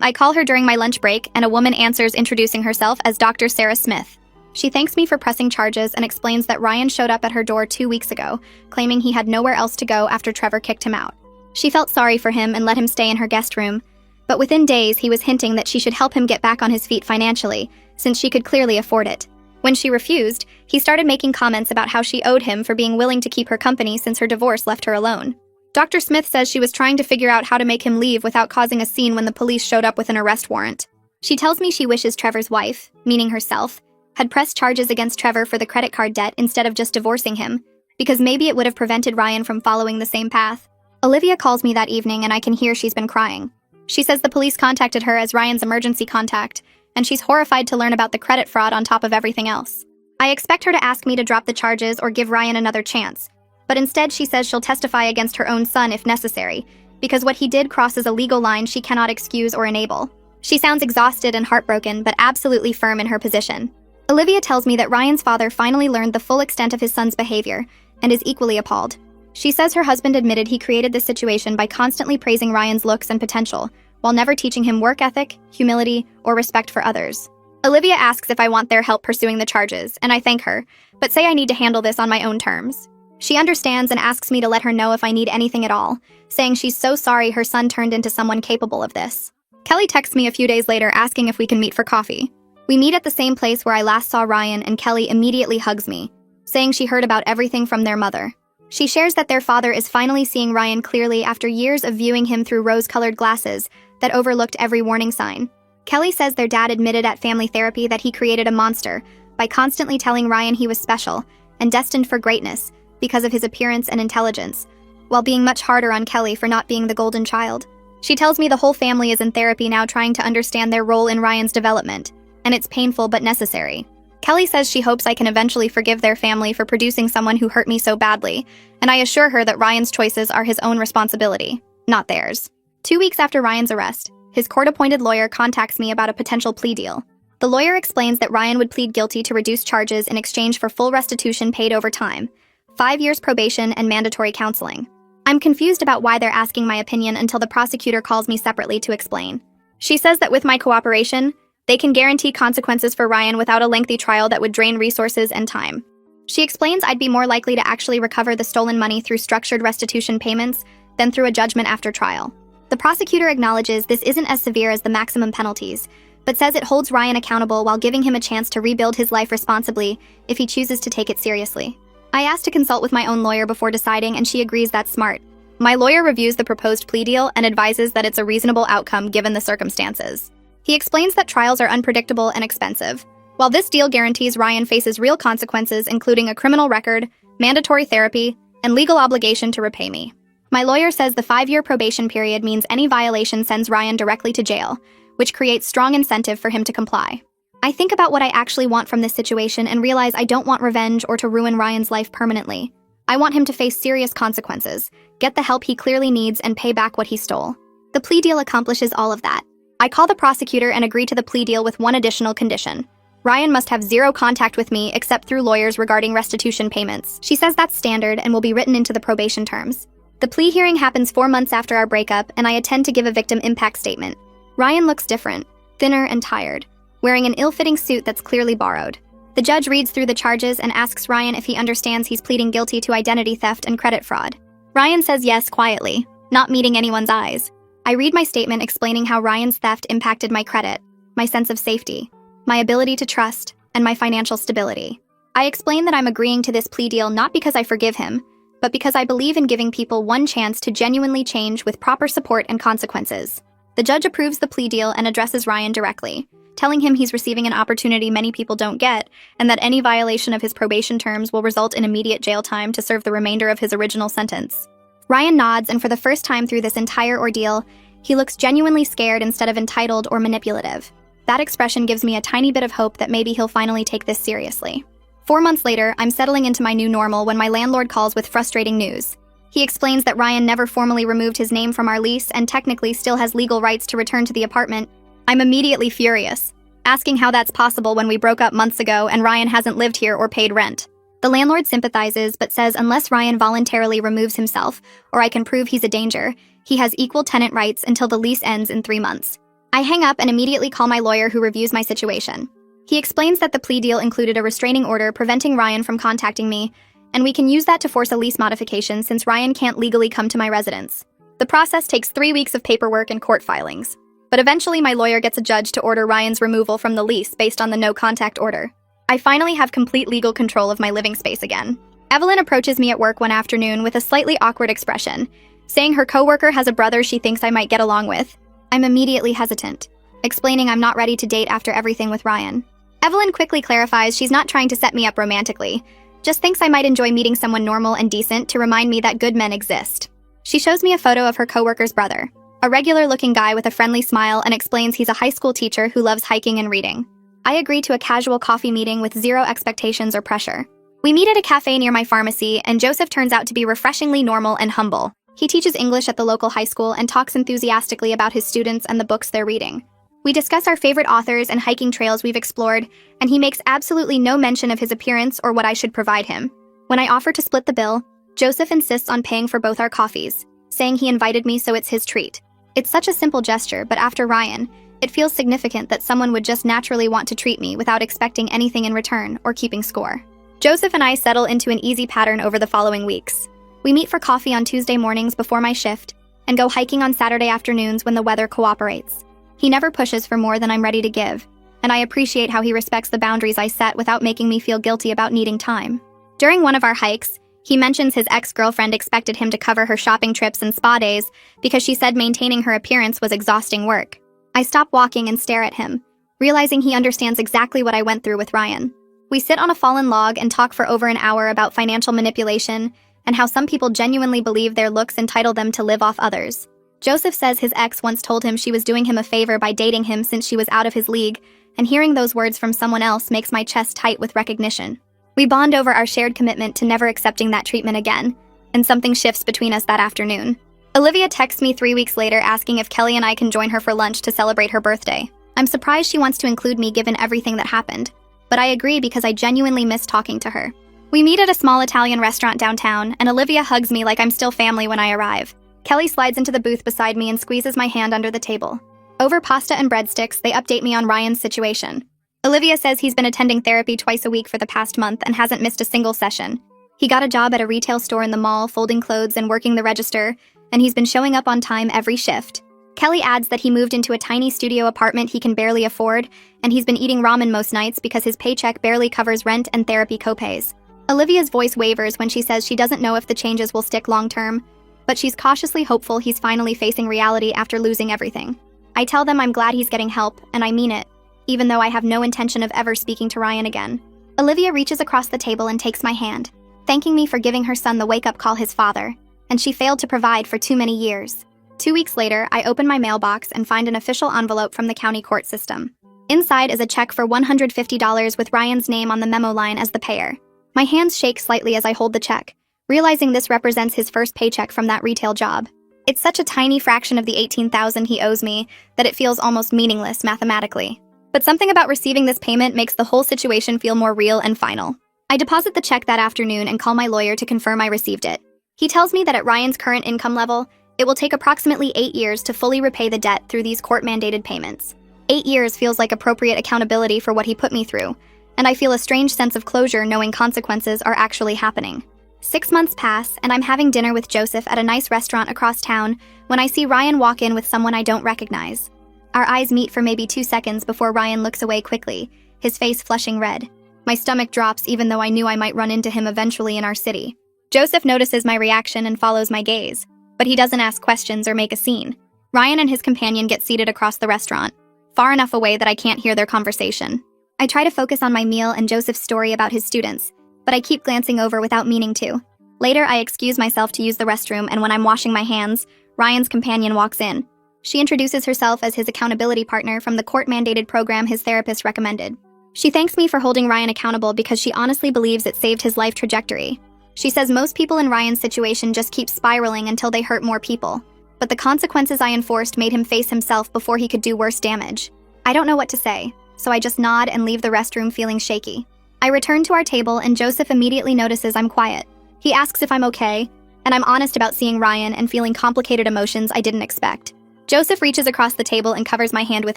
Speaker 1: I call her during my lunch break, and a woman answers introducing herself as Dr. Sarah Smith. She thanks me for pressing charges and explains that Ryan showed up at her door 2 weeks ago, claiming he had nowhere else to go after Trevor kicked him out. She felt sorry for him and let him stay in her guest room, but within days he was hinting that she should help him get back on his feet financially, since she could clearly afford it. When she refused, he started making comments about how she owed him for being willing to keep her company since her divorce left her alone. Dr. Smith says she was trying to figure out how to make him leave without causing a scene when the police showed up with an arrest warrant. She tells me she wishes Trevor's wife, meaning herself, had pressed charges against Trevor for the credit card debt instead of just divorcing him, because maybe it would have prevented Ryan from following the same path. Olivia calls me that evening and I can hear she's been crying. She says the police contacted her as Ryan's emergency contact, and she's horrified to learn about the credit fraud on top of everything else. I expect her to ask me to drop the charges or give Ryan another chance, but instead she says she'll testify against her own son if necessary, because what he did crosses a legal line she cannot excuse or enable. She sounds exhausted and heartbroken, but absolutely firm in her position. Olivia tells me that Ryan's father finally learned the full extent of his son's behavior and is equally appalled. She says her husband admitted he created this situation by constantly praising Ryan's looks and potential, while never teaching him work ethic, humility, or respect for others. Olivia asks if I want their help pursuing the charges, and I thank her, but say I need to handle this on my own terms. She understands and asks me to let her know if I need anything at all, saying she's so sorry her son turned into someone capable of this. Kelly texts me a few days later asking if we can meet for coffee. We meet at the same place where I last saw Ryan, and Kelly immediately hugs me, saying she heard about everything from their mother. She shares that their father is finally seeing Ryan clearly after years of viewing him through rose-colored glasses that overlooked every warning sign. Kelly says their dad admitted at family therapy that he created a monster by constantly telling Ryan he was special and destined for greatness because of his appearance and intelligence, while being much harder on Kelly for not being the golden child. She tells me the whole family is in therapy now trying to understand their role in Ryan's development, and it's painful but necessary. Kelly says she hopes I can eventually forgive their family for producing someone who hurt me so badly, and I assure her that Ryan's choices are his own responsibility, not theirs. 2 weeks after Ryan's arrest, his court-appointed lawyer contacts me about a potential plea deal. The lawyer explains that Ryan would plead guilty to reduced charges in exchange for full restitution paid over time, 5 years probation, and mandatory counseling. I'm confused about why they're asking my opinion until the prosecutor calls me separately to explain. She says that with my cooperation, they can guarantee consequences for Ryan without a lengthy trial that would drain resources and time. She explains I'd be more likely to actually recover the stolen money through structured restitution payments than through a judgment after trial. The prosecutor acknowledges this isn't as severe as the maximum penalties, but says it holds Ryan accountable while giving him a chance to rebuild his life responsibly if he chooses to take it seriously. I asked to consult with my own lawyer before deciding, and she agrees that's smart. My lawyer reviews the proposed plea deal and advises that it's a reasonable outcome given the circumstances. He explains that trials are unpredictable and expensive. While this deal guarantees Ryan faces real consequences, including a criminal record, mandatory therapy, and legal obligation to repay me. My lawyer says the 5-year probation period means any violation sends Ryan directly to jail, which creates strong incentive for him to comply. I think about what I actually want from this situation and realize I don't want revenge or to ruin Ryan's life permanently. I want him to face serious consequences, get the help he clearly needs, and pay back what he stole. The plea deal accomplishes all of that. I call the prosecutor and agree to the plea deal with one additional condition. Ryan must have zero contact with me except through lawyers regarding restitution payments. She says that's standard and will be written into the probation terms. The plea hearing happens 4 months after our breakup, and I attend to give a victim impact statement. Ryan looks different, thinner and tired, wearing an ill-fitting suit that's clearly borrowed. The judge reads through the charges and asks Ryan if he understands he's pleading guilty to identity theft and credit fraud. Ryan says yes quietly, not meeting anyone's eyes. I read my statement explaining how Ryan's theft impacted my credit, my sense of safety, my ability to trust, and my financial stability. I explain that I'm agreeing to this plea deal not because I forgive him, but because I believe in giving people one chance to genuinely change with proper support and consequences. The judge approves the plea deal and addresses Ryan directly, telling him he's receiving an opportunity many people don't get, and that any violation of his probation terms will result in immediate jail time to serve the remainder of his original sentence. Ryan nods, and for the first time through this entire ordeal, he looks genuinely scared instead of entitled or manipulative. That expression gives me a tiny bit of hope that maybe he'll finally take this seriously. 4 months later, I'm settling into my new normal when my landlord calls with frustrating news. He explains that Ryan never formally removed his name from our lease and technically still has legal rights to return to the apartment. I'm immediately furious, asking how that's possible when we broke up months ago and Ryan hasn't lived here or paid rent. The landlord sympathizes but says unless Ryan voluntarily removes himself or I can prove he's a danger, he has equal tenant rights until the lease ends in 3 months. I hang up and immediately call my lawyer who reviews my situation. He explains that the plea deal included a restraining order preventing Ryan from contacting me, and we can use that to force a lease modification since Ryan can't legally come to my residence. The process takes 3 weeks of paperwork and court filings. But eventually my lawyer gets a judge to order Ryan's removal from the lease based on the no-contact order. I finally have complete legal control of my living space again. Evelyn approaches me at work one afternoon with a slightly awkward expression, saying her coworker has a brother she thinks I might get along with. I'm immediately hesitant, explaining I'm not ready to date after everything with Ryan. Evelyn quickly clarifies she's not trying to set me up romantically, just thinks I might enjoy meeting someone normal and decent to remind me that good men exist. She shows me a photo of her coworker's brother, a regular-looking guy with a friendly smile, and explains he's a high school teacher who loves hiking and reading. I agree to a casual coffee meeting with zero expectations or pressure. We meet at a cafe near my pharmacy, and Joseph turns out to be refreshingly normal and humble. He teaches English at the local high school and talks enthusiastically about his students and the books they're reading. We discuss our favorite authors and hiking trails we've explored, and he makes absolutely no mention of his appearance or what I should provide him. When I offer to split the bill, Joseph insists on paying for both our coffees, saying he invited me so it's his treat. It's such a simple gesture, but after Ryan, it feels significant that someone would just naturally want to treat me without expecting anything in return or keeping score. Joseph and I settle into an easy pattern over the following weeks. We meet for coffee on Tuesday mornings before my shift, and go hiking on Saturday afternoons when the weather cooperates. He never pushes for more than I'm ready to give, and I appreciate how he respects the boundaries I set without making me feel guilty about needing time. During one of our hikes, he mentions his ex-girlfriend expected him to cover her shopping trips and spa days because she said maintaining her appearance was exhausting work. I stop walking and stare at him, realizing he understands exactly what I went through with Ryan. We sit on a fallen log and talk for over an hour about financial manipulation and how some people genuinely believe their looks entitle them to live off others. Joseph says his ex once told him she was doing him a favor by dating him since she was out of his league, and hearing those words from someone else makes my chest tight with recognition. We bond over our shared commitment to never accepting that treatment again, and something shifts between us that afternoon. Olivia texts me 3 weeks later asking if Kelly and I can join her for lunch to celebrate her birthday. I'm surprised she wants to include me given everything that happened, but I agree because I genuinely miss talking to her. We meet at a small Italian restaurant downtown, and Olivia hugs me like I'm still family when I arrive. Kelly slides into the booth beside me and squeezes my hand under the table. Over pasta and breadsticks, they update me on Ryan's situation. Olivia says he's been attending therapy twice a week for the past month and hasn't missed a single session. He got a job at a retail store in the mall, folding clothes and working the register, and he's been showing up on time every shift. Kelly adds that he moved into a tiny studio apartment he can barely afford, and he's been eating ramen most nights because his paycheck barely covers rent and therapy copays. Olivia's voice wavers when she says she doesn't know if the changes will stick long-term, but she's cautiously hopeful he's finally facing reality after losing everything. I tell them I'm glad he's getting help, and I mean it, even though I have no intention of ever speaking to Ryan again. Olivia reaches across the table and takes my hand, thanking me for giving her son the wake-up call his father, and she failed to provide for too many years. 2 weeks later, I open my mailbox and find an official envelope from the county court system. Inside is a check for $150 with Ryan's name on the memo line as the payer. My hands shake slightly as I hold the check, realizing this represents his first paycheck from that retail job. It's such a tiny fraction of the $18,000 he owes me that it feels almost meaningless mathematically. But something about receiving this payment makes the whole situation feel more real and final. I deposit the check that afternoon and call my lawyer to confirm I received it. He tells me that at Ryan's current income level, it will take approximately 8 years to fully repay the debt through these court-mandated payments. 8 years feels like appropriate accountability for what he put me through, and I feel a strange sense of closure knowing consequences are actually happening. 6 months pass, and I'm having dinner with Joseph at a nice restaurant across town when I see Ryan walk in with someone I don't recognize. Our eyes meet for maybe 2 seconds before Ryan looks away quickly, his face flushing red. My stomach drops even though I knew I might run into him eventually in our city. Joseph notices my reaction and follows my gaze, but he doesn't ask questions or make a scene. Ryan and his companion get seated across the restaurant, far enough away that I can't hear their conversation. I try to focus on my meal and Joseph's story about his students, but I keep glancing over without meaning to. Later, I excuse myself to use the restroom, and when I'm washing my hands, Ryan's companion walks in. She introduces herself as his accountability partner from the court-mandated program his therapist recommended. She thanks me for holding Ryan accountable because she honestly believes it saved his life trajectory. She says most people in Ryan's situation just keep spiraling until they hurt more people, but the consequences I enforced made him face himself before he could do worse damage. I don't know what to say, so I just nod and leave the restroom feeling shaky. I return to our table and Joseph immediately notices I'm quiet. He asks if I'm okay, and I'm honest about seeing Ryan and feeling complicated emotions I didn't expect. Joseph reaches across the table and covers my hand with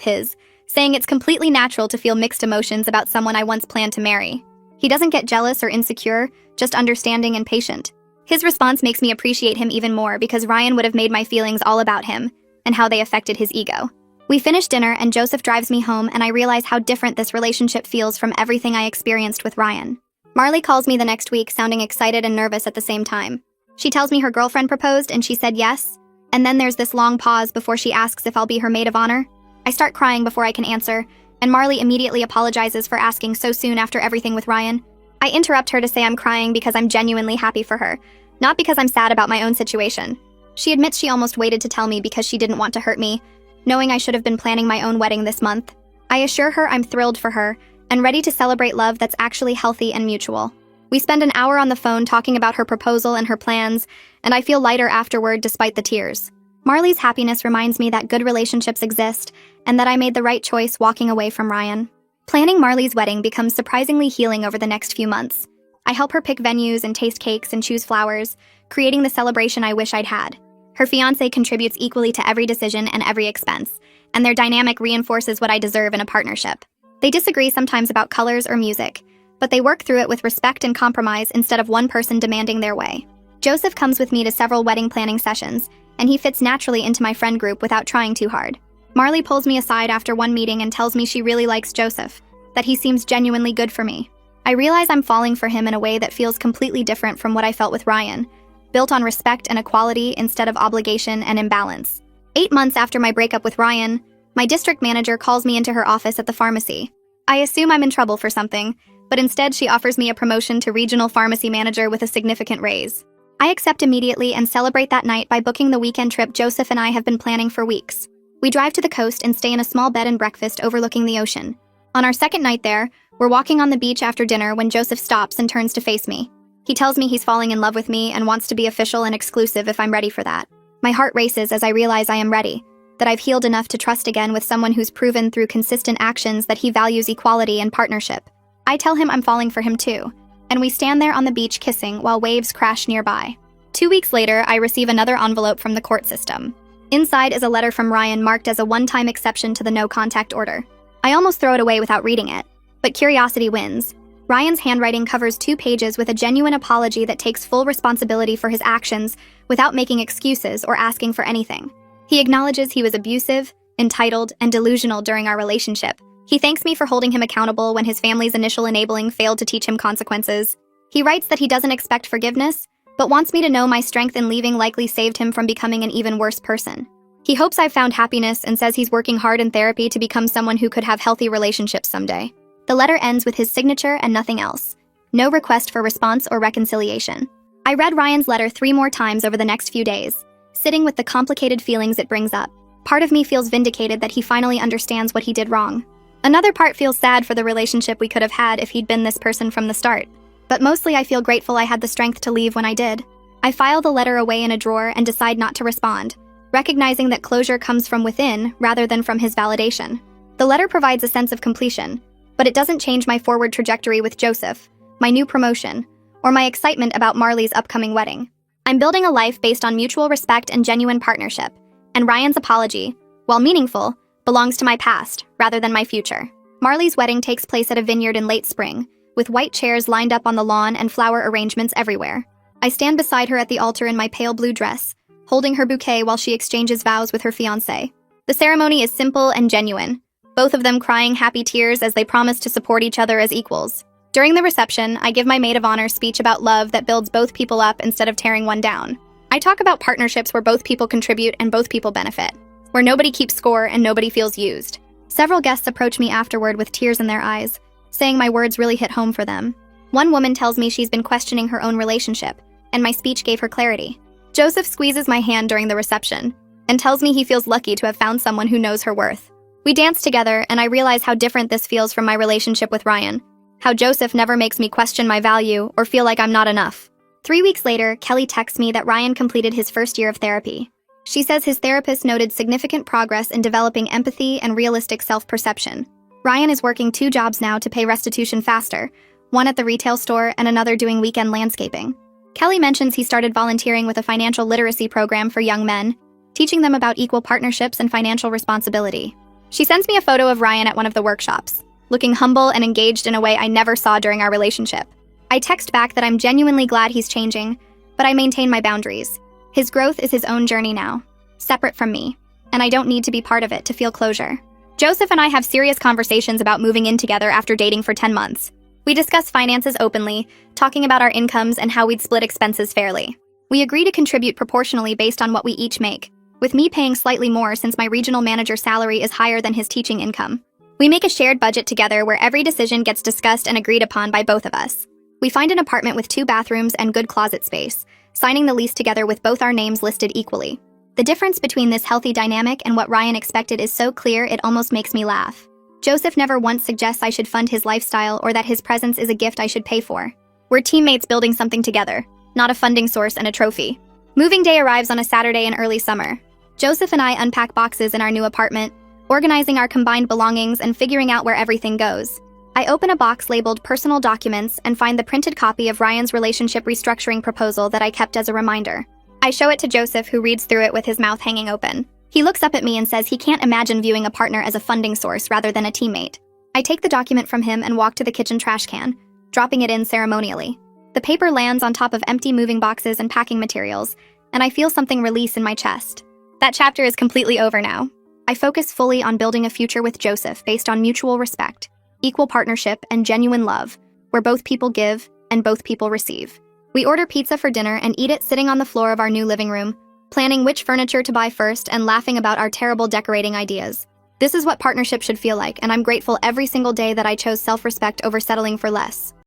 Speaker 1: his, saying it's completely natural to feel mixed emotions about someone I once planned to marry. He doesn't get jealous or insecure, just understanding and patient. His response makes me appreciate him even more because Ryan would have made my feelings all about him and how they affected his ego. We finish dinner and Joseph drives me home and I realize how different this relationship feels from everything I experienced with Ryan. Marley calls me the next week sounding excited and nervous at the same time. She tells me her girlfriend proposed and she said yes, and then there's this long pause before she asks if I'll be her maid of honor. I start crying before I can answer, and Marley immediately apologizes for asking so soon after everything with Ryan. I interrupt her to say I'm crying because I'm genuinely happy for her, not because I'm sad about my own situation. She admits she almost waited to tell me because she didn't want to hurt me, knowing I should have been planning my own wedding this month. I assure her I'm thrilled for her and ready to celebrate love that's actually healthy and mutual. We spend an hour on the phone talking about her proposal and her plans, and I feel lighter afterward despite the tears. Marley's happiness reminds me that good relationships exist and that I made the right choice walking away from Ryan. Planning Marley's wedding becomes surprisingly healing over the next few months. I help her pick venues and taste cakes and choose flowers, creating the celebration I wish I'd had. Her fiancé contributes equally to every decision and every expense, and their dynamic reinforces what I deserve in a partnership. They disagree sometimes about colors or music, but they work through it with respect and compromise instead of one person demanding their way. Joseph comes with me to several wedding planning sessions, and he fits naturally into my friend group without trying too hard. Marley pulls me aside after one meeting and tells me she really likes Joseph, that he seems genuinely good for me. I realize I'm falling for him in a way that feels completely different from what I felt with Ryan, built on respect and equality instead of obligation and imbalance. 8 months after my breakup with Ryan, my district manager calls me into her office at the pharmacy. I assume I'm in trouble for something, but instead she offers me a promotion to regional pharmacy manager with a significant raise. I accept immediately and celebrate that night by booking the weekend trip Joseph and I have been planning for weeks. We drive to the coast and stay in a small bed and breakfast overlooking the ocean. On our second night there, we're walking on the beach after dinner when Joseph stops and turns to face me. He tells me he's falling in love with me and wants to be official and exclusive if I'm ready for that. My heart races as I realize I am ready, that I've healed enough to trust again with someone who's proven through consistent actions that he values equality and partnership. I tell him I'm falling for him too, and we stand there on the beach kissing while waves crash nearby. 2 weeks later, I receive another envelope from the court system. Inside is a letter from Ryan marked as a one-time exception to the no-contact order. I almost throw it away without reading it, but curiosity wins. Ryan's handwriting covers 2 pages with a genuine apology that takes full responsibility for his actions without making excuses or asking for anything. He acknowledges he was abusive, entitled, and delusional during our relationship. He thanks me for holding him accountable when his family's initial enabling failed to teach him consequences. He writes that he doesn't expect forgiveness, but wants me to know my strength in leaving likely saved him from becoming an even worse person. He hopes I've found happiness and says he's working hard in therapy to become someone who could have healthy relationships someday. The letter ends with his signature and nothing else. No request for response or reconciliation. I read Ryan's letter 3 more times over the next few days, sitting with the complicated feelings it brings up. Part of me feels vindicated that he finally understands what he did wrong. Another part feels sad for the relationship we could have had if he'd been this person from the start. But mostly I feel grateful I had the strength to leave when I did. I file the letter away in a drawer and decide not to respond, recognizing that closure comes from within rather than from his validation. The letter provides a sense of completion, but it doesn't change my forward trajectory with Joseph, my new promotion, or my excitement about Marley's upcoming wedding. I'm building a life based on mutual respect and genuine partnership, and Ryan's apology, while meaningful, belongs to my past rather than my future. Marley's wedding takes place at a vineyard in late spring, with white chairs lined up on the lawn and flower arrangements everywhere. I stand beside her at the altar in my pale blue dress, holding her bouquet while she exchanges vows with her fiancé. The ceremony is simple and genuine, both of them crying happy tears as they promise to support each other as equals. During the reception, I give my maid of honor speech about love that builds both people up instead of tearing one down. I talk about partnerships where both people contribute and both people benefit, where nobody keeps score and nobody feels used. Several guests approach me afterward with tears in their eyes, saying my words really hit home for them. One woman tells me she's been questioning her own relationship, and my speech gave her clarity. Joseph squeezes my hand during the reception, and tells me he feels lucky to have found someone who knows her worth. We dance together, and I realize how different this feels from my relationship with Ryan, how Joseph never makes me question my value or feel like I'm not enough. 3 weeks later, Kelly texts me that Ryan completed his first year of therapy. She says his therapist noted significant progress in developing empathy and realistic self-perception. Ryan is working 2 jobs now to pay restitution faster, one at the retail store and another doing weekend landscaping. Kelly mentions he started volunteering with a financial literacy program for young men, teaching them about equal partnerships and financial responsibility. She sends me a photo of Ryan at one of the workshops, looking humble and engaged in a way I never saw during our relationship. I text back that I'm genuinely glad he's changing, but I maintain my boundaries. His growth is his own journey now, separate from me, and I don't need to be part of it to feel closure. Joseph and I have serious conversations about moving in together after dating for 10 months. We discuss finances openly, talking about our incomes and how we'd split expenses fairly. We agree to contribute proportionally based on what we each make, with me paying slightly more since my regional manager's salary is higher than his teaching income. We make a shared budget together where every decision gets discussed and agreed upon by both of us. We find an apartment with 2 bathrooms and good closet space, signing the lease together with both our names listed equally. The difference between this healthy dynamic and what Ryan expected is so clear it almost makes me laugh. Joseph never once suggests I should fund his lifestyle or that his presence is a gift I should pay for. We're teammates building something together, not a funding source and a trophy. Moving day arrives on a Saturday in early summer. Joseph and I unpack boxes in our new apartment, organizing our combined belongings and figuring out where everything goes. I open a box labeled personal documents and find the printed copy of Ryan's relationship restructuring proposal that I kept as a reminder. I show it to Joseph, who reads through it with his mouth hanging open. He looks up at me and says he can't imagine viewing a partner as a funding source rather than a teammate. I take the document from him and walk to the kitchen trash can, dropping it in ceremonially. The paper lands on top of empty moving boxes and packing materials, and I feel something release in my chest. That chapter is completely over now. I focus fully on building a future with Joseph based on mutual respect, equal partnership, and genuine love, where both people give and both people receive. We order pizza for dinner and eat it sitting on the floor of our new living room, planning which furniture to buy first and laughing about our terrible decorating ideas. This is what partnership should feel like, and I'm grateful every single day that I chose self-respect over settling for less.